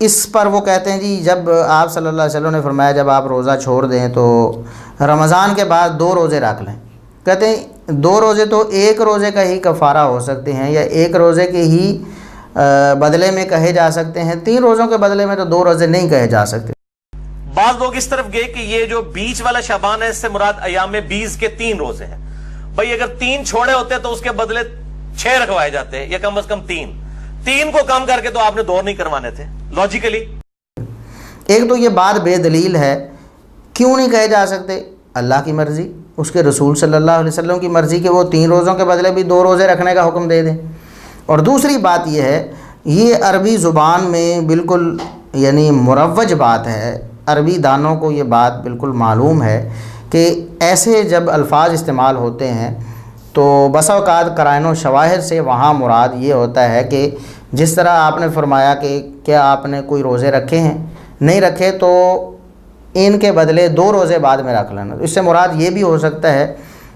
اس پر وہ کہتے ہیں جی جب آپ صلی اللہ علیہ وسلم نے فرمایا جب آپ روزہ چھوڑ دیں تو رمضان کے بعد 2 روزے رکھ لیں. کہتے ہیں 2 روزے تو ایک روزے کا ہی کفارہ ہو سکتے ہیں یا ایک روزے کے ہی بدلے میں کہے جا سکتے ہیں, 3 روزوں کے بدلے میں تو 2 روزے نہیں کہے جا سکتے. بعض لوگ اس طرف گئے کہ یہ جو بیچ والا شعبان ہے اس سے مراد ایام 20 کے 3 روزے ہیں. بھئی اگر 3 چھوڑے ہوتے تو اس کے بدلے 6 رکھوائے جاتے یا کم از کم 3 کو کم کر کے تو آپ نے 2 نہیں کروانے تھے لاجیکلی. ایک تو یہ بات بے دلیل ہے, کیوں نہیں کہے جا سکتے؟ اللہ کی مرضی, اس کے رسول صلی اللہ علیہ وسلم کی مرضی کہ وہ 3 روزوں کے بدلے بھی 2 روزے رکھنے کا حکم دے دیں. اور دوسری بات یہ ہے, یہ عربی زبان میں بالکل یعنی مروج بات ہے, عربی دانوں کو یہ بات بالکل معلوم ہے کہ ایسے جب الفاظ استعمال ہوتے ہیں تو بسا اوقات قرائن و شواہد سے وہاں مراد یہ ہوتا ہے کہ جس طرح آپ نے فرمایا کہ کیا آپ نے کوئی روزے رکھے ہیں, نہیں رکھے تو ان کے بدلے 2 روزے بعد میں رکھ لینا. اس سے مراد یہ بھی ہو سکتا ہے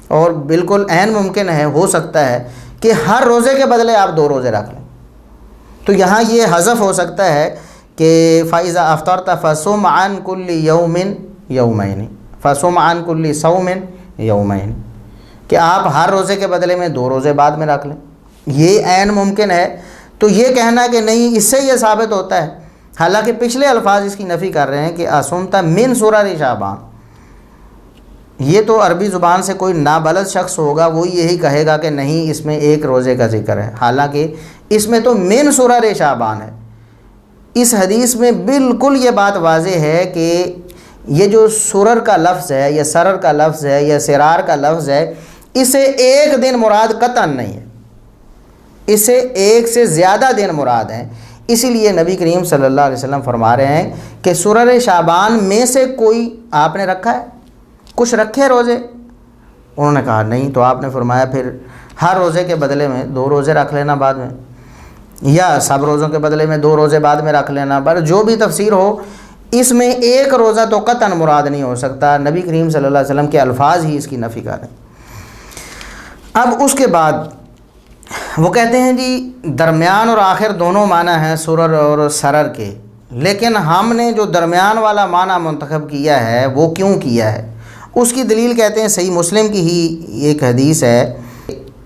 اور بالکل عین ممکن ہے, ہو سکتا ہے کہ ہر روزے کے بدلے آپ 2 روزے رکھ لیں. تو یہاں یہ حذف ہو سکتا ہے کہ فَإِذَا أَفْطَرْتَ فَصُمْ عَنْ كُلِّ يَوْمٍ يَوْمَيْنِ فَصُمْ عَنْ كُلِّ صَوْمٍ يَوْمَيْنِ کہ آپ ہر روزے کے بدلے میں 2 روزے بعد میں رکھ لیں. یہ عین ممکن ہے. تو یہ کہنا کہ نہیں اس سے یہ ثابت ہوتا ہے, حالانکہ پچھلے الفاظ اس کی نفی کر رہے ہیں کہ اصومتا من سرر شعبان, یہ تو عربی زبان سے کوئی نابلد شخص ہوگا وہ یہی کہے گا کہ نہیں اس میں 1 روزے کا ذکر ہے, حالانکہ اس میں تو من سرر شعبان ہے. اس حدیث میں بالکل یہ بات واضح ہے کہ یہ جو سرر کا لفظ ہے یا سرر کا لفظ ہے یا سرار کا لفظ ہے, اسے 1 دن مراد قطعاً نہیں ہے, اسے 1 سے زیادہ دن مراد ہیں. اسی لیے نبی کریم صلی اللہ علیہ وسلم فرما رہے ہیں کہ سرر شعبان میں سے کوئی آپ نے رکھا ہے, کچھ رکھے روزے؟ انہوں نے کہا نہیں. تو آپ نے فرمایا پھر ہر روزے کے بدلے میں 2 روزے رکھ لینا بعد میں, یا سب روزوں کے بدلے میں 2 روزے بعد میں رکھ لینا. پر جو بھی تفسیر ہو, اس میں 1 روزہ تو قطعاً مراد نہیں ہو سکتا. نبی کریم صلی اللہ علیہ وسلم کے الفاظ ہی اس کی نفی کر رہے ہیں. اب اس کے بعد وہ کہتے ہیں جی درمیان اور آخر دونوں معنی ہیں سرر اور سرر کے, لیکن ہم نے جو درمیان والا معنی منتخب کیا ہے وہ کیوں کیا ہے؟ اس کی دلیل کہتے ہیں صحیح مسلم کی ہی ایک حدیث ہے,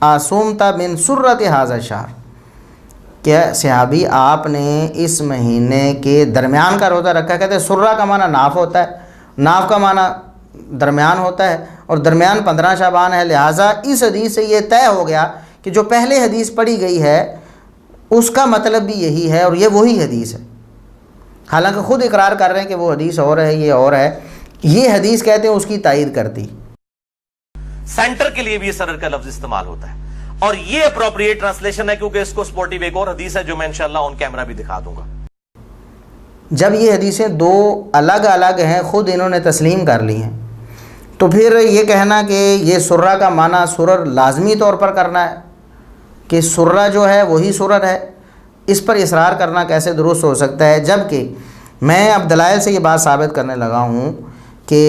آسومتا من سرت ھذا الشہر, کہ صحابی آپ نے اس مہینے کے درمیان کا روزہ رکھا. کہتے ہیں سرہ کا معنی ناف ہوتا ہے, ناف کا معنی درمیان ہوتا ہے, اور درمیان 15 شعبان ہے. لہٰذا اس حدیث سے یہ طے ہو گیا کہ جو پہلے حدیث پڑھی گئی ہے اس کا مطلب بھی یہی ہے اور یہ وہی حدیث ہے. حالانکہ خود اقرار کر رہے ہیں کہ وہ حدیث اور ہے, یہ اور ہے. یہ حدیث کہتے ہیں اس کی تائید کرتی. سینٹر کے لیے بھی یہ سرر کا لفظ استعمال ہوتا ہے اور یہ اپروپریٹ ٹرانسلیشن ہے, کیونکہ اس کو سپورٹیو ایک اور حدیث ہے جو میں انشاءاللہ آن کیمرہ بھی دکھا دوں گا. جب یہ حدیثیں 2 الگ الگ ہیں, خود انہوں نے تسلیم کر لی ہیں, تو پھر یہ کہنا کہ یہ سرہ کا معنی سرر لازمی طور پر کرنا ہے کہ سرہ جو ہے وہی سرر ہے, اس پر اصرار کرنا کیسے درست ہو سکتا ہے؟ جبکہ میں اب دلائل سے یہ بات ثابت کرنے لگا ہوں کہ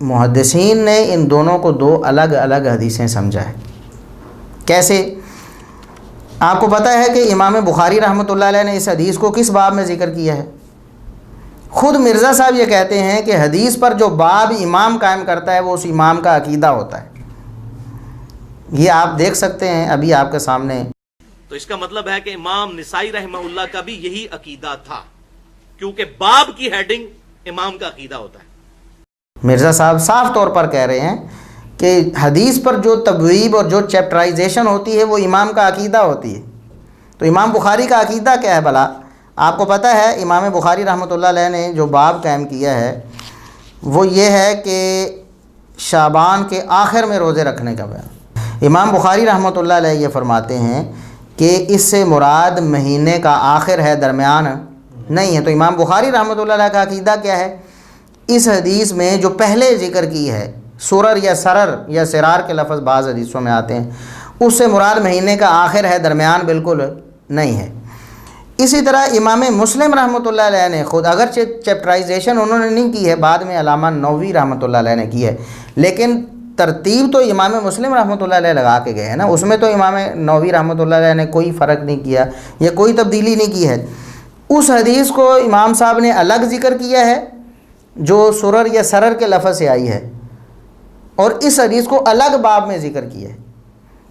محدثین نے ان دونوں کو 2 الگ الگ حدیثیں سمجھا ہے. کیسے؟ آپ کو پتہ ہے کہ امام بخاری رحمۃ اللہ علیہ نے اس حدیث کو کس باب میں ذکر کیا ہے؟ خود مرزا صاحب یہ کہتے ہیں کہ حدیث پر جو باب امام قائم کرتا ہے وہ اس امام کا عقیدہ ہوتا ہے. یہ آپ دیکھ سکتے ہیں ابھی آپ کے سامنے. تو اس کا مطلب ہے کہ امام نسائی رحمہ اللہ کا بھی یہی عقیدہ تھا, کیونکہ باب کی ہیڈنگ امام کا عقیدہ ہوتا ہے. مرزا صاحب صاف طور پر کہہ رہے ہیں کہ حدیث پر جو تبویب اور جو چیپٹرائزیشن ہوتی ہے وہ امام کا عقیدہ ہوتی ہے. تو امام بخاری کا عقیدہ کیا ہے بھلا؟ آپ کو پتہ ہے امام بخاری رحمۃ اللہ علیہ نے جو باب قائم کیا ہے وہ یہ ہے کہ شعبان کے آخر میں روزے رکھنے کا بیان. امام بخاری رحمۃ اللہ علیہ یہ فرماتے ہیں کہ اس سے مراد مہینے کا آخر ہے, درمیان نہیں ہے. تو امام بخاری رحمۃ اللہ علیہ کا عقیدہ کیا ہے؟ اس حدیث میں جو پہلے ذکر کی ہے سرر یا سرر یا سرار کے لفظ بعض حدیثوں میں آتے ہیں, اس سے مراد مہینے کا آخر ہے, درمیان بالکل نہیں ہے. اسی طرح امام مسلم رحمۃ اللہ علیہ نے خود اگرچہ چیپٹرائزیشن انہوں نے نہیں کی ہے, بعد میں علامہ نووی رحمۃ اللہ علیہ نے کی ہے, لیکن ترتیب تو امام مسلم رحمۃ اللہ علیہ لگا کے گئے ہیں نا. اس میں تو امام نووی رحمۃ اللہ علیہ نے کوئی فرق نہیں کیا یا کوئی تبدیلی نہیں کی ہے. اس حدیث کو امام صاحب نے الگ ذکر کیا ہے جو سرر یا سرر کے لفظ سے آئی ہے، اور اس حدیث کو الگ باب میں ذکر کیا ہے،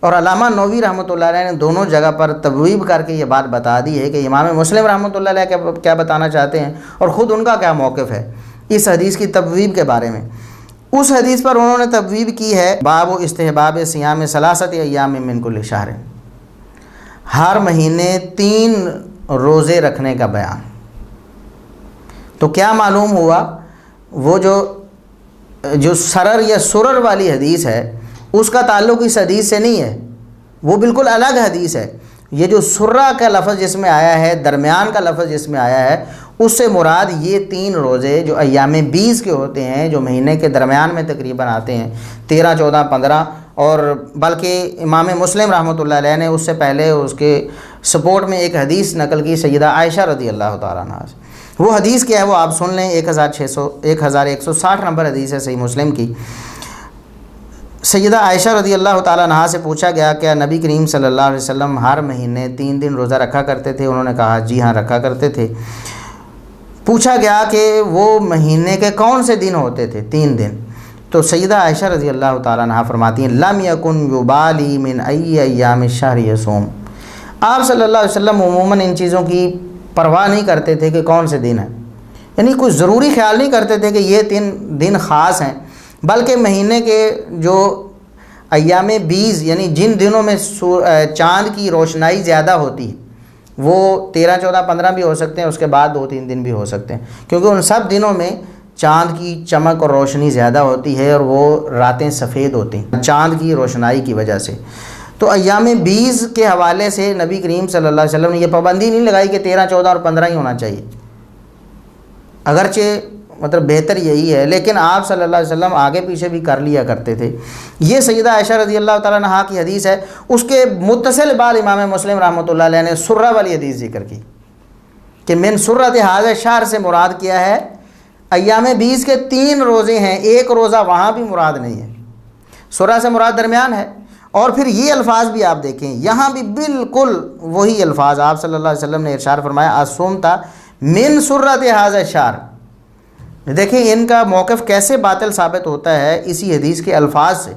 اور علامہ نووی رحمۃ اللہ علیہ نے دونوں جگہ پر تبویب کر کے یہ بات بتا دی ہے کہ امام مسلم رحمۃ اللہ علیہ کیا بتانا چاہتے ہیں اور خود ان کا کیا موقف ہے اس حدیث کی تبویب کے بارے میں۔ اس حدیث پر انہوں نے تبویب کی ہے باب و استحباب صیام ثلاثۃ ایام من کل شہر، ہر مہینے 3 روزے رکھنے کا بیان۔ تو کیا معلوم ہوا، وہ جو سرر یا سرر والی حدیث ہے اس کا تعلق اس حدیث سے نہیں ہے، وہ بالکل الگ حدیث ہے۔ یہ جو سرہ کا لفظ جس میں آیا ہے، درمیان کا لفظ جس میں آیا ہے، اس سے مراد یہ 3 روزے جو ایام 20 کے ہوتے ہیں، جو مہینے کے درمیان میں تقریباً آتے ہیں، 13، 14، 15، اور بلکہ امام مسلم رحمۃ اللہ علیہ نے اس سے پہلے اس کے سپورٹ میں ایک حدیث نقل کی سیدہ عائشہ رضی اللہ تعالیٰ عنہا سے۔ وہ حدیث کیا ہے وہ آپ سن لیں، 1160 نمبر حدیث ہے صحیح مسلم کی۔ سیدہ عائشہ رضی اللہ تعالیٰ عنہا سے پوچھا گیا کہ نبی کریم صلی اللہ علیہ وسلم ہر مہینے 3 دن روزہ رکھا کرتے تھے؟ انہوں نے کہا جی ہاں رکھا کرتے تھے۔ پوچھا گیا کہ وہ مہینے کے کون سے دن ہوتے تھے؟ 3 دن۔ تو سیدہ عائشہ رضی اللہ تعالیٰ عنہا فرماتی ہیں لم یکن یبالی من ای ایام الشہر یصوم، آپ صلی اللہ علیہ وسلم عموماً ان چیزوں کی پرواہ نہیں کرتے تھے کہ کون سے دن ہیں، یعنی کوئی ضروری خیال نہیں کرتے تھے کہ یہ 3 دن خاص ہیں، بلکہ مہینے کے جو ایام 20 یعنی جن دنوں میں چاند کی روشنائی زیادہ ہوتی ہے وہ 13، 14، 15 بھی ہو سکتے ہیں، اس کے بعد 2-3 دن بھی ہو سکتے ہیں، کیونکہ ان سب دنوں میں چاند کی چمک اور روشنی زیادہ ہوتی ہے اور وہ راتیں سفید ہوتی ہیں چاند کی روشنائی کی وجہ سے۔ تو ایام 20 کے حوالے سے نبی کریم صلی اللہ علیہ وسلم نے یہ پابندی نہیں لگائی کہ 13، 14 اور 15 ہی ہونا چاہیے، اگرچہ مطلب بہتر یہی ہے، لیکن آپ صلی اللہ علیہ وسلم آگے پیچھے بھی کر لیا کرتے تھے۔ یہ سیدہ عائشہ رضی اللہ تعالیٰ عنہا کی حدیث ہے۔ اس کے متصل بعد امام مسلم رحمۃ اللہ علیہ نے سرہ والی حدیث ذکر کی کہ من سرۃ ھذا الشہر سے مراد کیا ہے، ایام 20 کے 3 روزے ہیں، ایک روزہ وہاں بھی مراد نہیں ہے، سرہ سے مراد درمیان ہے۔ اور پھر یہ الفاظ بھی آپ دیکھیں، یہاں بھی بالکل وہی الفاظ آپ صلی اللہ علیہ وسلم نے ارشاد فرمایا اصومت من سرۃ ھذا الشہر۔ دیکھیں ان کا موقف کیسے باطل ثابت ہوتا ہے اسی حدیث کے الفاظ سے۔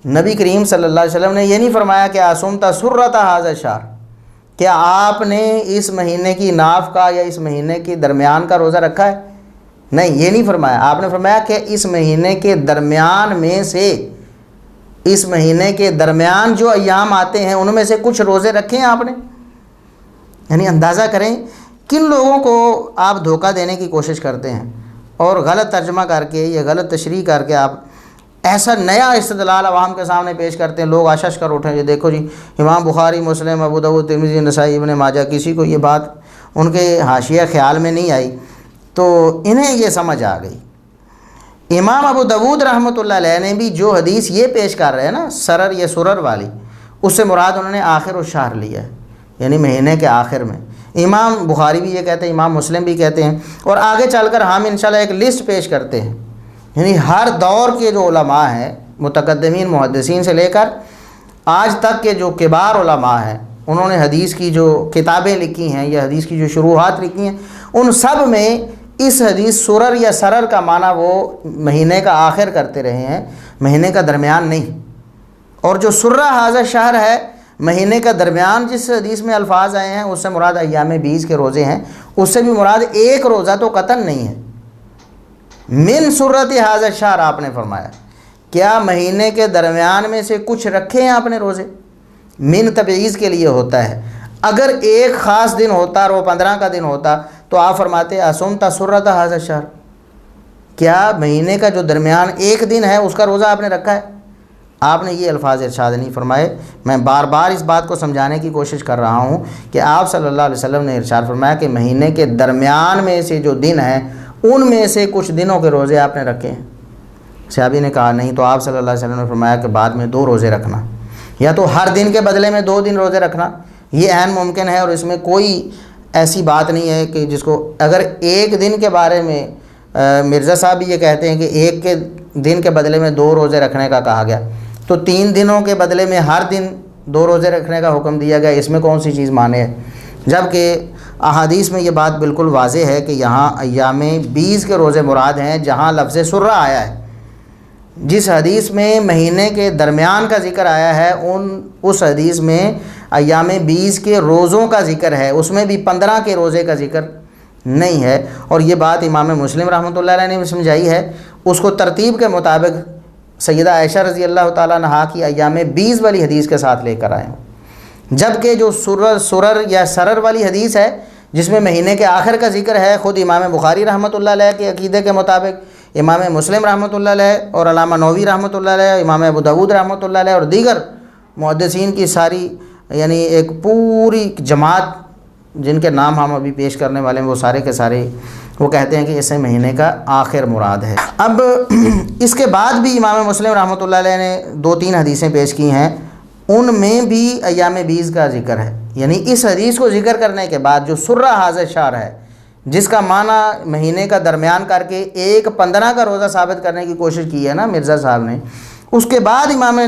نبی کریم صلی اللہ علیہ وسلم نے یہ نہیں فرمایا کہ اصومت سرۃ ھذا الشہر، کیا آپ نے اس مہینے کی ناف کا یا اس مہینے کے درمیان کا روزہ رکھا ہے؟ نہیں، یہ نہیں فرمایا۔ آپ نے فرمایا کہ اس مہینے کے درمیان میں سے، اس مہینے کے درمیان جو ایام آتے ہیں ان میں سے کچھ روزے رکھے ہیں آپ نے۔ یعنی اندازہ کریں کن لوگوں کو آپ دھوکہ دینے کی کوشش کرتے ہیں اور غلط ترجمہ کر کے یا غلط تشریح کر کے آپ ایسا نیا استدلال عوام کے سامنے پیش کرتے ہیں، لوگ آشش کر اٹھیں یہ دیکھو جی امام بخاری، مسلم، ابو داؤد، ترمذی، نسائی، ابن ماجہ، کسی کو یہ بات ان کے حاشیہ خیال میں نہیں آئی تو انہیں یہ سمجھ آ گئی۔ امام ابو داؤد رحمۃ اللہ علیہ نے بھی جو حدیث یہ پیش کر رہے ہیں نا سرر یا سرر والی، اس سے مراد انہوں نے آخر الشہر لیا ہے، یعنی مہینے کے آخر میں۔ امام بخاری بھی یہ کہتے ہیں، امام مسلم بھی کہتے ہیں، اور آگے چل کر ہم انشاءاللہ ایک لسٹ پیش کرتے ہیں، یعنی ہر دور کے جو علماء ہیں متقدمین محدثین سے لے کر آج تک کے جو کبار علماء ہیں، انہوں نے حدیث کی جو کتابیں لکھی ہیں یا حدیث کی جو شروحات لکھی ہیں، ان سب میں اس حدیث سرر یا سرر کا معنی وہ مہینے کا آخر کرتے رہے ہیں، مہینے کا درمیان نہیں۔ اور جو سرہ ھذا الشہر ہے، مہینے کا درمیان جس حدیث میں الفاظ آئے ہیں اس سے مراد ایام 20 کے روزے ہیں، اس سے بھی مراد ایک روزہ تو قطعاً نہیں ہے۔ من سرۃ ھذا الشہر آپ نے فرمایا، کیا مہینے کے درمیان میں سے کچھ رکھے ہیں آپ نے روزے؟ من تبعیض کے لیے ہوتا ہے، اگر ایک خاص دن ہوتا اور وہ 15 کا دن ہوتا تو آپ فرماتے اصومت سرۃ ھذا الشہر، کیا مہینے کا جو درمیان ایک دن ہے اس کا روزہ آپ نے رکھا ہے؟ آپ نے یہ الفاظ ارشاد نہیں فرمائے۔ میں بار بار اس بات کو سمجھانے کی کوشش کر رہا ہوں کہ آپ صلی اللہ علیہ وسلم نے ارشاد فرمایا کہ مہینے کے درمیان میں سے جو دن ہیں ان میں سے کچھ دنوں کے روزے آپ نے رکھے ہیں۔ صحابی نے کہا نہیں، تو آپ صلی اللہ علیہ وسلم نے فرمایا کہ بعد میں 2 روزے رکھنا، یا تو ہر دن کے بدلے میں 2 دن روزے رکھنا، یہ عین ممکن ہے، اور اس میں کوئی ایسی بات نہیں ہے کہ جس کو اگر ایک دن کے بارے میں مرزا صاحب بھی یہ کہتے ہیں کہ ایک کے دن کے بدلے میں 2 روزے رکھنے کا کہا گیا تو 3 دنوں کے بدلے میں ہر دن 2 روزے رکھنے کا حکم دیا گیا، اس میں کون سی چیز مانے ہے؟ جبکہ احادیث میں یہ بات بالکل واضح ہے کہ یہاں ایام بیس کے روزے مراد ہیں جہاں لفظ سرہ آیا ہے۔ جس حدیث میں مہینے کے درمیان کا ذکر آیا ہے اس حدیث میں ایام بیس کے روزوں کا ذکر ہے، اس میں بھی 15 کے روزے کا ذکر نہیں ہے۔ اور یہ بات امام مسلم رحمۃ اللہ علیہ نے بھی سمجھائی ہے، اس کو ترتیب کے مطابق سیدہ عائشہ رضی اللہ تعالیٰ عنہا کی ایام بیس والی حدیث کے ساتھ لے کر آئے ہیں، جبکہ جو سرر یا سرر والی حدیث ہے جس میں مہینے کے آخر کا ذکر ہے، خود امام بخاری رحمۃ اللہ علیہ کے عقیدے کے مطابق امام مسلم رحمۃ اللہ علیہ اور علامہ نووی رحمۃ اللہ علیہ، امام ابو داؤد رحمۃ اللہ علیہ اور دیگر محدثین کی ساری یعنی ایک پوری جماعت جن کے نام ہم ابھی پیش کرنے والے ہیں وہ سارے کے سارے وہ کہتے ہیں کہ اس سے مہینے کا آخر مراد ہے۔ اب اس کے بعد بھی امام مسلم رحمۃ اللہ علیہ نے 2-3 حدیثیں پیش کی ہیں، ان میں بھی ایام بیس کا ذکر ہے، یعنی اس حدیث کو ذکر کرنے کے بعد جو سرہ حاضر شہر ہے جس کا معنی مہینے کا درمیان کر کے ایک 15 کا روزہ ثابت کرنے کی کوشش کی ہے نا مرزا صاحب نے، اس کے بعد امام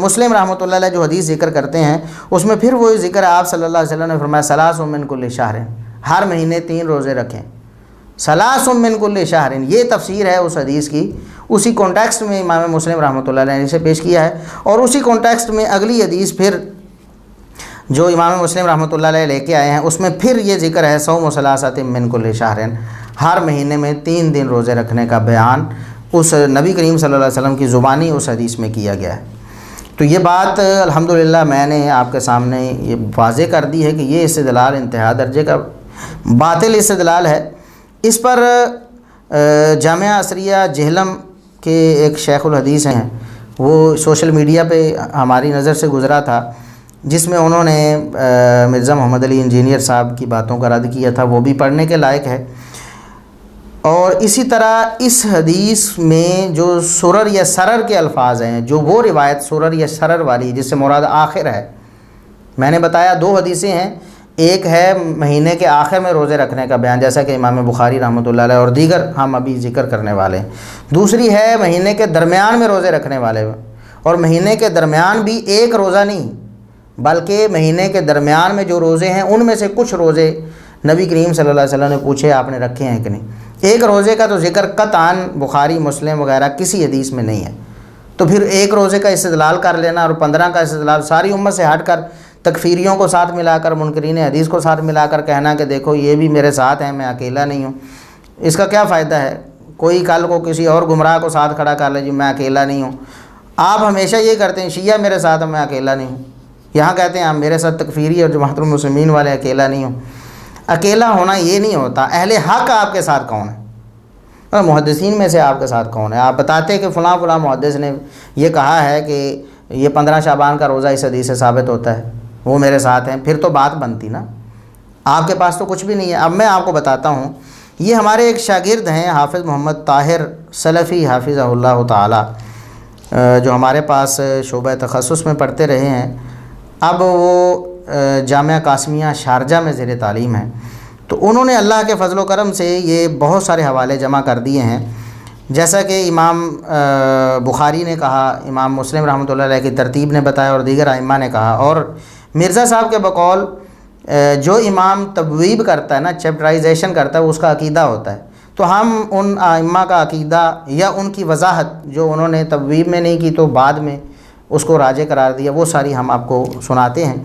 مسلم رحمۃ اللہ علیہ جو حدیث ذکر کرتے ہیں اس میں پھر وہی ذکر ہے۔ آپ صلی اللہ علیہ وسلم نے فرمایا ثلاث من کل شہر، ہر مہینے 3 روزے رکھیں، ثلاث من کل شہر، یہ تفسیر ہے اس حدیث کی۔ اسی کانٹیکسٹ میں امام مسلم رحمۃ اللہ علیہ نے اسے پیش کیا ہے، اور اسی کانٹیکسٹ میں اگلی حدیث پھر جو امام مسلم رحمۃ اللہ علیہ لے کے آئے ہیں اس میں پھر یہ ذکر ہے صوم ثلاثۃ من کل شہر، ہر مہینے میں 3 دن روزے رکھنے کا بیان اس نبی کریم صلی اللہ علیہ وسلم کی زبانی اس حدیث میں کیا گیا ہے۔ تو یہ بات الحمدللہ میں نے آپ کے سامنے یہ واضح کر دی ہے کہ یہ استدلال انتہا درجے کا باطل استدلال ہے۔ اس پر جامعہ عصریہ جہلم کے ایک شیخ الحدیث ہیں، وہ سوشل میڈیا پہ ہماری نظر سے گزرا تھا، جس میں انہوں نے مرزا محمد علی انجینئر صاحب کی باتوں کا رد کیا تھا، وہ بھی پڑھنے کے لائق ہے۔ اور اسی طرح اس حدیث میں جو سرر یا سرر کے الفاظ ہیں، جو وہ روایت سرر یا سرر والی جس سے مراد آخر ہے، میں نے بتایا 2 حدیثیں ہیں، ایک ہے مہینے کے آخر میں روزے رکھنے کا بیان جیسا کہ امام بخاری رحمۃ اللہ علیہ اور دیگر ہم ابھی ذکر کرنے والے ہیں، دوسری ہے مہینے کے درمیان میں روزے رکھنے والے، اور مہینے کے درمیان بھی ایک روزہ نہیں بلکہ مہینے کے درمیان میں جو روزے ہیں ان میں سے کچھ روزے نبی کریم صلی اللہ علیہ وسلم نے پوچھے آپ نے رکھے ہیں کہ نہیں، ایک روزے کا تو ذکر قطعاً بخاری مسلم وغیرہ کسی حدیث میں نہیں ہے، تو پھر ایک روزے کا استدلال کر لینا اور 15 کا استدلال ساری امت سے ہٹ کر تکفیریوں کو ساتھ ملا کر منکرین حدیث کو ساتھ ملا کر کہنا کہ دیکھو یہ بھی میرے ساتھ ہیں میں اکیلا نہیں ہوں، اس کا کیا فائدہ ہے؟ کوئی کل کو کسی اور گمراہ کو ساتھ کھڑا کر لے جی میں اکیلا نہیں ہوں۔ آپ ہمیشہ یہ کرتے ہیں شیعہ میرے ساتھ میں اکیلا نہیں ہوں، یہاں کہتے ہیں آپ میرے ساتھ تکفیری اور جماعت المسلمین والے اکیلا نہیں ہوں۔ اکیلا ہونا یہ نہیں ہوتا، اہل حق آپ کے ساتھ کون ہے؟ محدثین میں سے آپ کے ساتھ کون ہے؟ آپ بتاتے کہ فلاں فلاں محدث نے یہ کہا ہے کہ یہ 15 شعبان کا روزہ اس حدیث سے ثابت ہوتا ہے، وہ میرے ساتھ ہیں، پھر تو بات بنتی نا۔ آپ کے پاس تو کچھ بھی نہیں ہے۔ اب میں آپ کو بتاتا ہوں، یہ ہمارے ایک شاگرد ہیں حافظ محمد طاہر سلفی حافظہ اللہ تعالی، جو ہمارے پاس شعبہ تخصص میں پڑھتے رہے ہیں، اب وہ جامعہ قاسمیہ شارجہ میں زیر تعلیم ہیں۔ تو انہوں نے اللہ کے فضل و کرم سے یہ بہت سارے حوالے جمع کر دیے ہیں، جیسا کہ امام بخاری نے کہا، امام مسلم رحمۃ اللہ علیہ کی ترتیب نے بتایا اور دیگر ائمہ نے کہا، اور مرزا صاحب کے بقول جو امام تبویب کرتا ہے نا، چیپٹرائزیشن کرتا ہے، اس کا عقیدہ ہوتا ہے۔ تو ہم ان ائمہ کا عقیدہ یا ان کی وضاحت جو انہوں نے تبویب میں نہیں کی تو بعد میں اس کو راجع قرار دیا، وہ ساری ہم آپ کو سناتے ہیں۔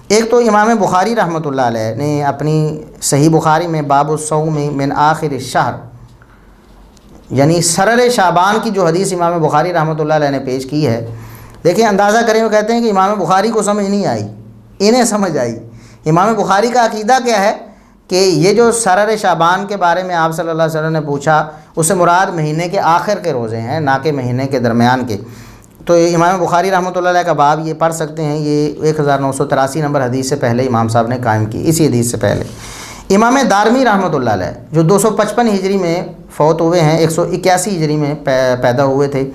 ایک تو امام بخاری رحمۃ اللہ علیہ نے اپنی صحیح بخاری میں باب الصوم من آخر الشہر، یعنی سرر شعبان کی جو حدیث امام بخاری رحمۃ اللہ علیہ نے پیش کی ہے، دیکھیں اندازہ کریں، وہ کہتے ہیں کہ امام بخاری کو سمجھ نہیں آئی، انہیں سمجھ آئی۔ امام بخاری کا عقیدہ کیا ہے کہ یہ جو سرر شعبان کے بارے میں آپ صلی اللہ علیہ وسلم نے پوچھا، اس سے مراد مہینے کے آخر کے روزے ہیں، نہ کہ مہینے کے درمیان کے۔ تو امام بخاری رحمۃ اللہ علیہ کا باب یہ پڑھ سکتے ہیں، یہ 1983 نمبر حدیث سے پہلے امام صاحب نے قائم کی، اسی حدیث سے پہلے۔ امام دارمی رحمۃ اللہ علیہ جو 255 ہجری میں فوت ہوئے ہیں، 181 ہجری میں پیدا ہوئے تھے،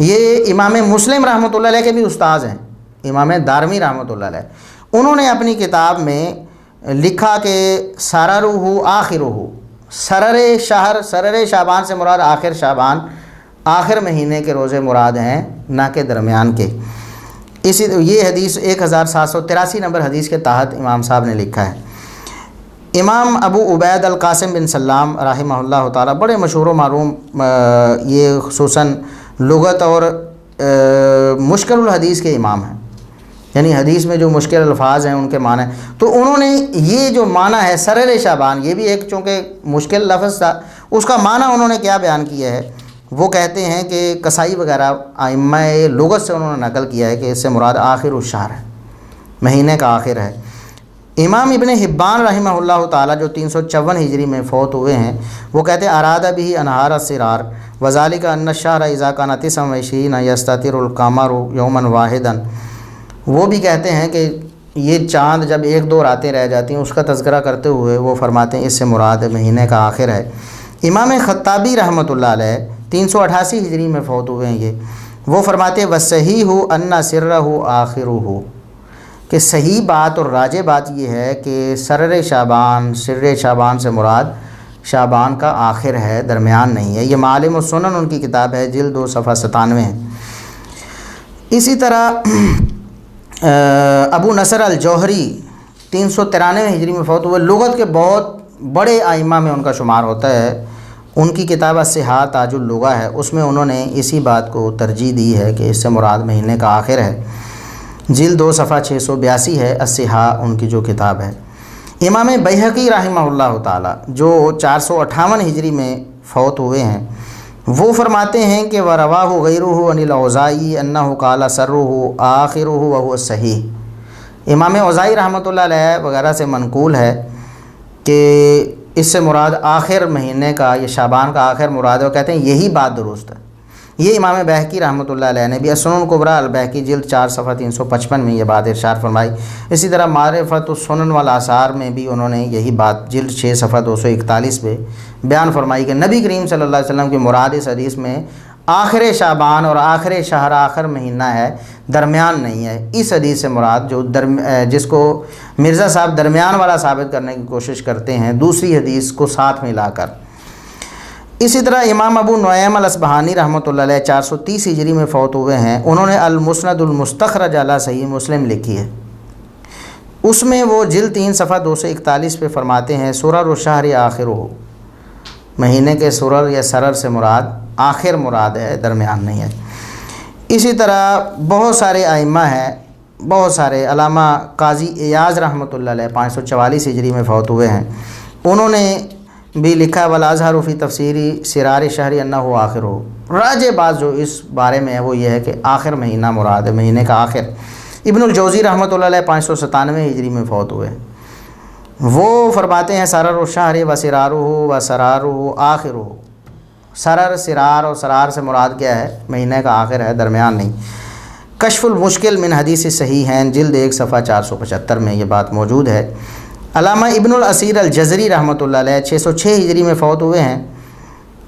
یہ امام مسلم رحمۃ اللہ علیہ کے بھی استاذ ہیں، امام دارمی رحمۃ اللہ علیہ۔ انہوں نے اپنی کتاب میں لکھا کہ سررہ آخرہ، سرر شہر، سرر شعبان سے مراد آخر شعبان، آخر مہینے کے روزے مراد ہیں، نہ کہ درمیان کے۔ یہ حدیث 1783 نمبر حدیث کے تحت امام صاحب نے لکھا ہے۔ امام ابو عبید القاسم بن سلام رحمہ اللہ تعالی بڑے مشہور و معروم یہ خصوصاً لغت اور مشکل الحدیث کے امام ہیں، یعنی حدیث میں جو مشکل الفاظ ہیں ان کے معنی، تو انہوں نے یہ جو معنی ہے سرر شعبان، یہ بھی ایک چونکہ مشکل لفظ تھا، اس کا معنی انہوں نے کیا بیان کیا ہے، وہ کہتے ہیں کہ کسائی وغیرہ ائمہ لغت سے انہوں نے نقل کیا ہے کہ اس سے مراد آخر الشہر ہے، مہینے کا آخر ہے۔ امام ابن حبان رحمہ اللہ تعالی جو 354 ہجری میں فوت ہوئے ہیں، وہ کہتے ہیں اراد بھی انہار السرار وذالک ان الشہر اذا کان 29 یستتر القمر یوما واحدا، وہ بھی کہتے ہیں کہ یہ چاند جب ایک دو راتیں رہ جاتی ہیں اس کا تذکرہ کرتے ہوئے وہ فرماتے ہیں اس سے مراد مہینے کا آخر ہے۔ امام خطابی رحمۃ اللہ علیہ 388 ہجری میں فوت ہوئے ہیں یہ، وہ فرماتے ہیں وصحیح ان سرہ آخرہ، کہ صحیح بات اور راجح بات یہ ہے کہ سر شعبان سے مراد شعبان کا آخر ہے، درمیان نہیں ہے۔ یہ معالم السنن ان کی کتاب ہے، جلد 2 صفحہ 97 ہے۔ اسی طرح ابو نصر الجوہری 393 ہجری میں فوت ہوئے، لغت کے بہت بڑے ائمہ میں ان کا شمار ہوتا ہے، ان کی کتاب الصحاح تاج اللغہ ہے، اس میں انہوں نے اسی بات کو ترجیح دی ہے کہ اس سے مراد مہینے کا آخر ہے، جلد 2 صفحہ 682 ہے، الصحاح ان کی جو کتاب ہے۔ امام بیہقی رحمہ اللہ تعالی جو 458 ہجری میں فوت ہوئے ہیں، وہ فرماتے ہیں کہ وَرَوَاهُ غَيْرُهُ عَنِ الْأَوْزَاعِيِّ أَنَّهُ قَالَ سَرُّهُ آخِرُهُ وَهُوَ الصَّحِيحُ، امام اوزاعی رحمۃ اللہ علیہ وغیرہ سے منقول ہے کہ اس سے مراد آخر مہینے کا، یہ شعبان کا آخر مراد ہے، وہ کہتے ہیں یہی بات درست ہے۔ یہ امام بیہقی رحمۃ اللہ علیہ نے بھی السنن الکبریٰ البیہقی جلد 4 صفحہ 355 میں یہ بات ارشاد فرمائی۔ اسی طرح معرفت السنن والآثار میں بھی انہوں نے یہی بات جلد 6 صفحہ 241 پہ بیان فرمائی کہ نبی کریم صلی اللہ علیہ وسلم کی مراد اس حدیث میں آخر شعبان اور آخر شہر آخر مہینہ ہے، درمیان نہیں ہے۔ اس حدیث سے مراد جو جس کو مرزا صاحب درمیان والا ثابت کرنے کی کوشش کرتے ہیں دوسری حدیث کو ساتھ ملا کر۔ اسی طرح امام ابو نعیم الاصبہانی رحمۃ اللہ علیہ 430 ہجری میں فوت ہوئے ہیں، انہوں نے المسند المستخرج علی صحیح مسلم لکھی ہے، اس میں وہ جلد 3 صفحہ 241 پہ فرماتے ہیں سرر الشہر آخرہ، مہینے کے سرر یا سرر سے مراد آخر مراد ہے، درمیان نہیں ہے۔ اسی طرح بہت سارے ائمہ ہیں، بہت سارے، علامہ قاضی ایاز رحمۃ اللہ علیہ 544 ہجری میں فوت ہوئے ہیں، انہوں نے بھی لکھا والازہر فی تفسیری سرار شہر انہ آخرہ، راجح بات جو اس بارے میں ہے وہ یہ ہے کہ آخر مہینہ مراد ہے، مہینے کا آخر۔ ابن الجوزی رحمۃ اللہ علیہ 597 ہجری میں فوت ہوئے، وہ فرماتے ہیں سرر الشہر و سرارہ و سرارہ آخرہ، سرر سرار اور سرار سے مراد کیا ہے، مہینے کا آخر ہے، درمیان نہیں۔ کشف المشکل من حدیث صحیح ہیں جلد 1 صفحہ 475 میں یہ بات موجود ہے۔ علامہ ابن الاسیر الجزری رحمۃ اللہ علیہ 606 ہجری میں فوت ہوئے ہیں،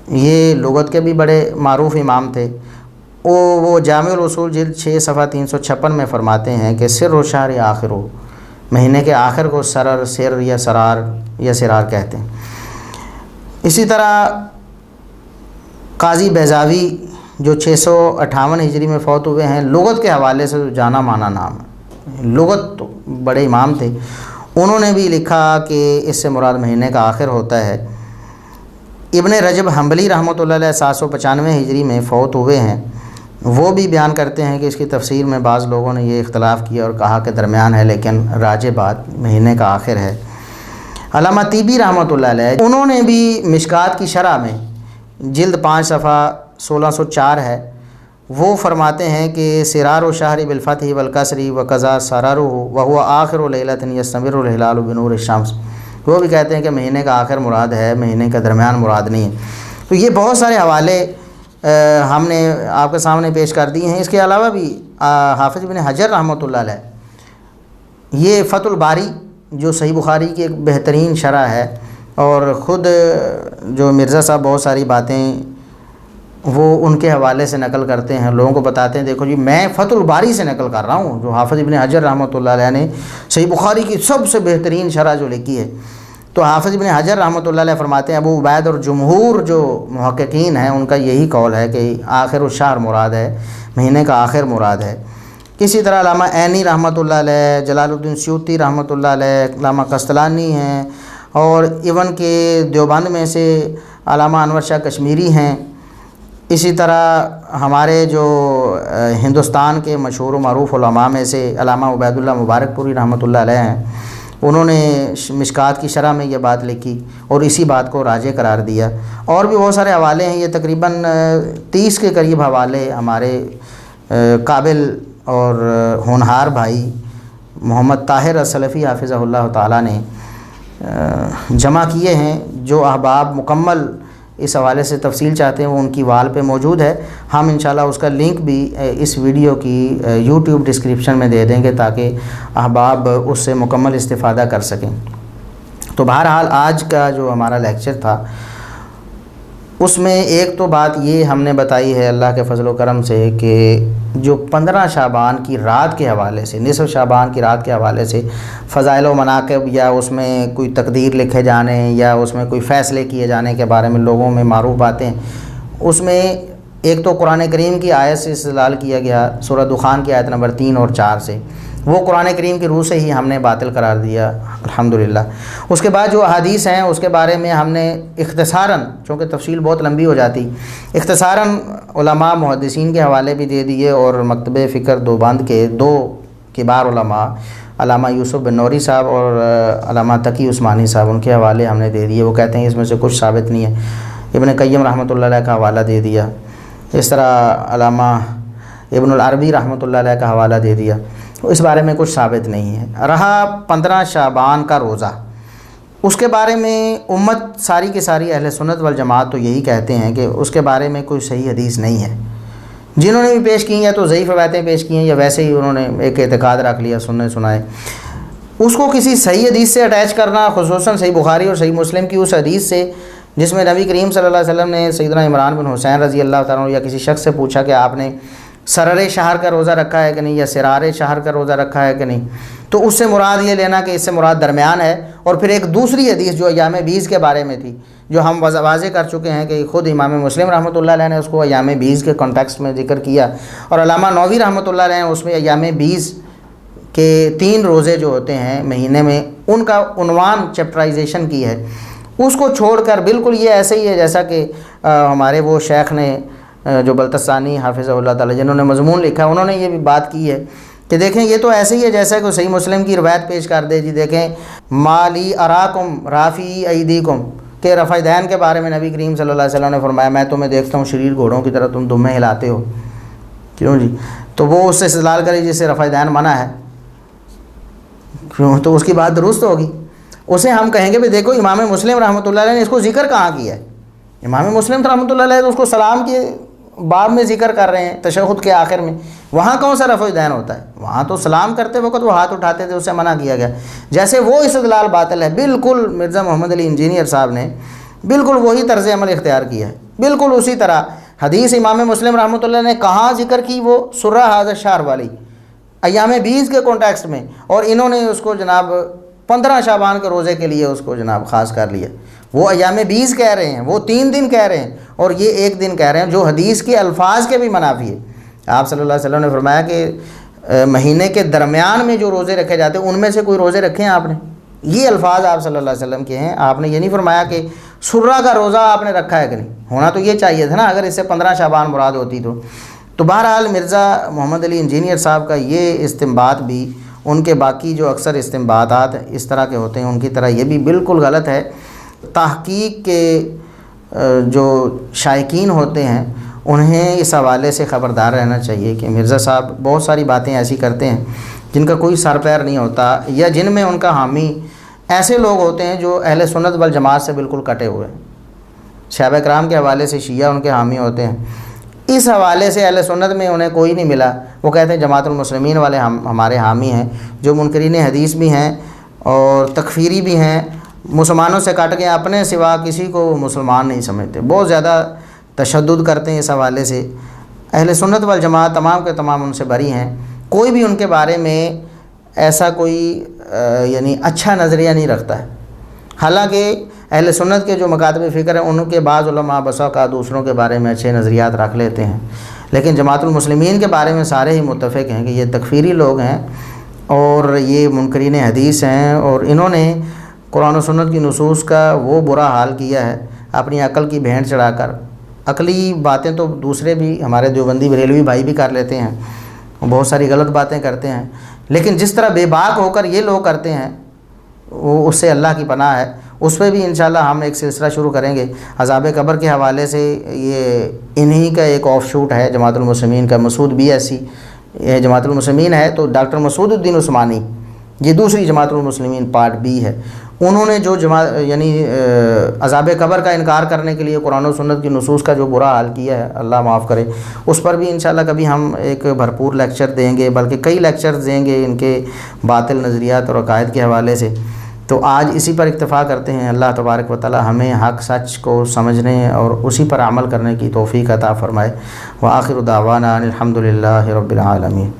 یہ لغت کے بھی بڑے معروف امام تھے، وہ جامع الاصول جلد 6 صفحہ 356 میں فرماتے ہیں کہ سر و شہر آخرہ، مہینے کے آخر کو سرر، سر یا سرار یا سرار کہتے ہیں۔ اسی طرح قاضی بیضاوی جو 658 ہجری میں فوت ہوئے ہیں، لغت کے حوالے سے جانا مانا نام ہے، لغت تو بڑے امام تھے، انہوں نے بھی لکھا کہ اس سے مراد مہینے کا آخر ہوتا ہے۔ ابن رجب حنبلی رحمۃ اللہ علیہ 795 ہجری میں فوت ہوئے ہیں، وہ بھی بیان کرتے ہیں کہ اس کی تفسیر میں بعض لوگوں نے یہ اختلاف کیا اور کہا کہ درمیان ہے، لیکن راجح بات مہینے کا آخر ہے۔ علامہ طیبی رحمۃ اللہ علیہ انہوں نے بھی مشکات کی شرح میں جلد 5 صفحہ 1604 ہے، وہ فرماتے ہیں کہ سرار و شہر بالفتح والکسر وقضا سرارہ وهو آخر لیلۃ یستمر الہلال بنور الشمس، وہ بھی کہتے ہیں کہ مہینے کا آخر مراد ہے، مہینے کا درمیان مراد نہیں ہے۔ تو یہ بہت سارے حوالے ہم نے آپ کے سامنے پیش کر دیے ہیں۔ اس کے علاوہ بھی حافظ ابن حجر رحمۃ اللہ علیہ یہ فتح الباری جو صحیح بخاری کی ایک بہترین شرح ہے، اور خود جو مرزا صاحب بہت ساری باتیں وہ ان کے حوالے سے نقل کرتے ہیں، لوگوں کو بتاتے ہیں دیکھو جی میں فتح الباری سے نقل کر رہا ہوں، جو حافظ ابن حجر رحمۃ اللہ علیہ نے صحیح بخاری کی سب سے بہترین شرح جو لکھی ہے، تو حافظ ابن حجر رحمۃ اللہ علیہ فرماتے ہیں ابو عبید اور جمہور جو محققین ہیں ان کا یہی قول ہے کہ آخر الشہر مراد ہے، مہینے کا آخر مراد ہے۔ اسی طرح علامہ عینی رحمۃ اللہ علیہ، جلال الدین سیوطی رحمۃ اللہ علیہ، علامہ قسطلانی ہیں، اور ایون کہ دیوبند میں سے علامہ انور شاہ کشمیری ہیں، اسی طرح ہمارے جو ہندوستان کے مشہور و معروف علماء میں سے علامہ عبید اللہ مبارک پوری رحمۃ اللہ علیہ ہیں، انہوں نے مشکات کی شرح میں یہ بات لکھی اور اسی بات کو راجح قرار دیا۔ اور بھی بہت سارے حوالے ہیں، یہ تقریباً 30 کے قریب حوالے ہمارے قابل اور ہونہار بھائی محمد طاہر السلفی حافظہ اللہ تعالیٰ نے جمع کیے ہیں۔ جو احباب مکمل اس حوالے سے تفصیل چاہتے ہیں وہ ان کی وال پہ موجود ہے، ہم انشاءاللہ اس کا لنک بھی اس ویڈیو کی یوٹیوب ڈسکرپشن میں دے دیں گے تاکہ احباب اس سے مکمل استفادہ کر سکیں۔ تو بہرحال آج کا جو ہمارا لیکچر تھا اس میں ایک تو بات یہ ہم نے بتائی ہے اللہ کے فضل و کرم سے کہ جو 15 شعبان کی رات کے حوالے سے، نصف شعبان کی رات کے حوالے سے فضائل و مناقب یا اس میں کوئی تقدیر لکھے جانے یا اس میں کوئی فیصلے کیے جانے کے بارے میں لوگوں میں معروف باتیں، اس میں ایک تو قرآن کریم کی آیت سے استدلال کیا گیا، سورہ دخان کی آیت نمبر 3 اور 4 سے، وہ قرآن کریم کی روح سے ہی ہم نے باطل قرار دیا الحمدللہ۔ اس کے بعد جو احادیث ہیں اس کے بارے میں ہم نے اختصاراً، چونکہ تفصیل بہت لمبی ہو جاتی، اختصاراً علماء محدثین کے حوالے بھی دے دیے اور مکتب فکر دیوبند کے 2 کبار علماء علامہ یوسف بن نوری صاحب اور علامہ تقی عثمانی صاحب، ان کے حوالے ہم نے دے دیے۔ وہ کہتے ہیں اس میں سے کچھ ثابت نہیں ہے۔ ابن قیم رحمۃ اللہ علیہ کا حوالہ دے دیا، اس طرح علامہ ابن العربی رحمۃ اللہ علیہ کا حوالہ دے دیا، اس بارے میں کچھ ثابت نہیں ہے۔ رہا 15 شعبان کا روزہ، اس کے بارے میں امت ساری کی ساری اہل سنت والجماعت تو یہی کہتے ہیں کہ اس کے بارے میں کوئی صحیح حدیث نہیں ہے۔ جنہوں نے بھی پیش کی ہیں یا تو ضعیف روایتیں پیش کی ہیں یا ویسے ہی انہوں نے ایک اعتقاد رکھ لیا سننے سنائے، اس کو کسی صحیح حدیث سے اٹیچ کرنا، خصوصاً صحیح بخاری اور صحیح مسلم کی اس حدیث سے جس میں نبی کریم صلی اللہ علیہ وسلم نے سیدنا عمران بن حسین رضی اللہ تعالیٰ عنہ یا کسی شخص سے پوچھا کہ آپ نے سرر شہر کا روزہ رکھا ہے کہ نہیں یا سرار شہر کا روزہ رکھا ہے کہ نہیں، تو اس سے مراد یہ لینا کہ اس سے مراد درمیان ہے۔ اور پھر ایک دوسری حدیث جو ایام بیس کے بارے میں تھی، جو ہم واضح کر چکے ہیں کہ خود امام مسلم رحمۃ اللہ علیہ نے اس کو ایام بیس کے کانٹیکسٹ میں ذکر کیا، اور علامہ نووی رحمۃ اللہ علیہ نے اس میں ایام بیس کے 3 روزے جو ہوتے ہیں مہینے میں ان کا عنوان چیپٹرائزیشن کی ہے۔ اس کو چھوڑ کر بالکل یہ ایسے ہی ہے جیسا کہ ہمارے وہ شیخ نے جو بلتستانی حافظہ اللہ تعالیٰ جنہوں نے مضمون لکھا، انہوں نے یہ بھی بات کی ہے کہ دیکھیں یہ تو ایسے ہی ہے جیسا کہ صحیح مسلم کی روایت پیش کر دے، جی دیکھیں مالی اراکم رافی ایدیکم، کہ رفع دین کے بارے میں نبی کریم صلی اللہ علیہ وسلم نے فرمایا میں تمہیں دیکھتا ہوں شریر گھوڑوں کی طرح تم دمیں ہلاتے ہو، کیوں جی؟ تو وہ اس سے استدلال کرے جس سے رفع دین منع ہے، کیوں؟ تو اس کی بات درست ہوگی۔ اسے ہم کہیں گے بھی دیکھو امام مسلم رحمۃ اللہ علیہ نے اس کو ذکر کہاں کیا ہے؟ امام مسلم رحمۃ اللہ علیہ تو اس کو سلام کے باب میں ذکر کر رہے ہیں، تشہد کے آخر میں، وہاں کون سا رفع دین ہوتا ہے؟ وہاں تو سلام کرتے وقت وہ ہاتھ اٹھاتے تھے، اسے منع کیا گیا۔ جیسے وہ استدلال باطل ہے، بالکل مرزا محمد علی انجینئر صاحب نے بالکل وہی طرز عمل اختیار کیا ہے، بالکل اسی طرح حدیث امام مسلم رحمۃ اللہ نے کہاں ذکر کی، وہ سرہ حاضر شہر والی ایام بیس کے کانٹیکسٹ میں، اور انہوں نے اس کو جناب 15 شعبان کے روزے کے لیے اس کو جناب خاص کر لیا۔ وہ ایام 20 کہہ رہے ہیں، وہ 3 دن کہہ رہے ہیں، اور یہ 1 دن کہہ رہے ہیں، جو حدیث کے الفاظ کے بھی منافی ہے۔ آپ صلی اللہ علیہ وسلم نے فرمایا کہ مہینے کے درمیان میں جو روزے رکھے جاتے ہیں ان میں سے کوئی روزے رکھے ہیں آپ نے، یہ الفاظ آپ صلی اللہ علیہ وسلم کے ہیں۔ آپ نے یہ نہیں فرمایا کہ سرہ کا روزہ آپ نے رکھا ہے کہ نہیں، ہونا تو یہ چاہیے تھا نا اگر اس سے 15 شعبان مراد ہوتی تو بہرحال مرزا محمد علی انجینئر صاحب کا یہ استنباط بھی ان کے باقی جو اکثر استنباطات اس طرح کے ہوتے ہیں ان کی طرح یہ بھی بالکل غلط ہے۔ تحقیق کے جو شائقین ہوتے ہیں انہیں اس حوالے سے خبردار رہنا چاہیے کہ مرزا صاحب بہت ساری باتیں ایسی کرتے ہیں جن کا کوئی سر پیر نہیں ہوتا، یا جن میں ان کا حامی ایسے لوگ ہوتے ہیں جو اہل سنت والجماعت سے بالکل کٹے ہوئے ہیں۔ صحابہ کرام کے حوالے سے شیعہ ان کے حامی ہوتے ہیں، اس حوالے سے اہل سنت میں انہیں کوئی نہیں ملا، وہ کہتے ہیں جماعت المسلمین والے ہمارے حامی ہیں، جو منکرین حدیث بھی ہیں اور تکفیری بھی ہیں، مسلمانوں سے کٹ کے اپنے سوا کسی کو مسلمان نہیں سمجھتے، بہت زیادہ تشدد کرتے ہیں اس حوالے سے۔ اہل سنت والجماعت تمام کے تمام ان سے بری ہیں، کوئی بھی ان کے بارے میں ایسا کوئی یعنی اچھا نظریہ نہیں رکھتا ہے۔ حالانکہ اہل سنت کے جو مکاتب فکر ہیں ان کے بعض علماء بسا کا دوسروں کے بارے میں اچھے نظریات رکھ لیتے ہیں، لیکن جماعت المسلمین کے بارے میں سارے ہی متفق ہیں کہ یہ تکفیری لوگ ہیں اور یہ منکرین حدیث ہیں، اور انہوں نے قرآن و سنت کی نصوص کا وہ برا حال کیا ہے اپنی عقل کی بھینٹ چڑھا کر۔ عقلی باتیں تو دوسرے بھی ہمارے دیوبندی بریلوی بھائی بھی کر لیتے ہیں، بہت ساری غلط باتیں کرتے ہیں، لیکن جس طرح بے باک ہو کر یہ لوگ کرتے ہیں وہ اس سے اللہ کی پناہ ہے۔ اس پہ بھی انشاءاللہ ہم ایک سلسلہ شروع کریں گے عذاب قبر کے حوالے سے۔ یہ انہی کا ایک آف شوٹ ہے جماعت المسلمین کا، مسعود BSc جماعت المسلمین ہے تو ڈاکٹر مسعود الدین عثمانی، یہ دوسری جماعت المسلمین پارٹ B ہے۔ انہوں نے جو عذاب قبر کا انکار کرنے کے لیے قرآن و سنت کی نصوص کا جو برا حال کیا ہے، اللہ معاف کرے، اس پر بھی انشاءاللہ کبھی ہم ایک بھرپور لیکچر دیں گے، بلکہ کئی لیکچرز دیں گے ان کے باطل نظریات اور عقائد کے حوالے سے۔ تو آج اسی پر اکتفا کرتے ہیں۔ اللہ تبارک و تعالی ہمیں حق سچ کو سمجھنے اور اسی پر عمل کرنے کی توفیق عطا فرمائے۔ وآخر دعوانا الحمدللہ رب العالمین۔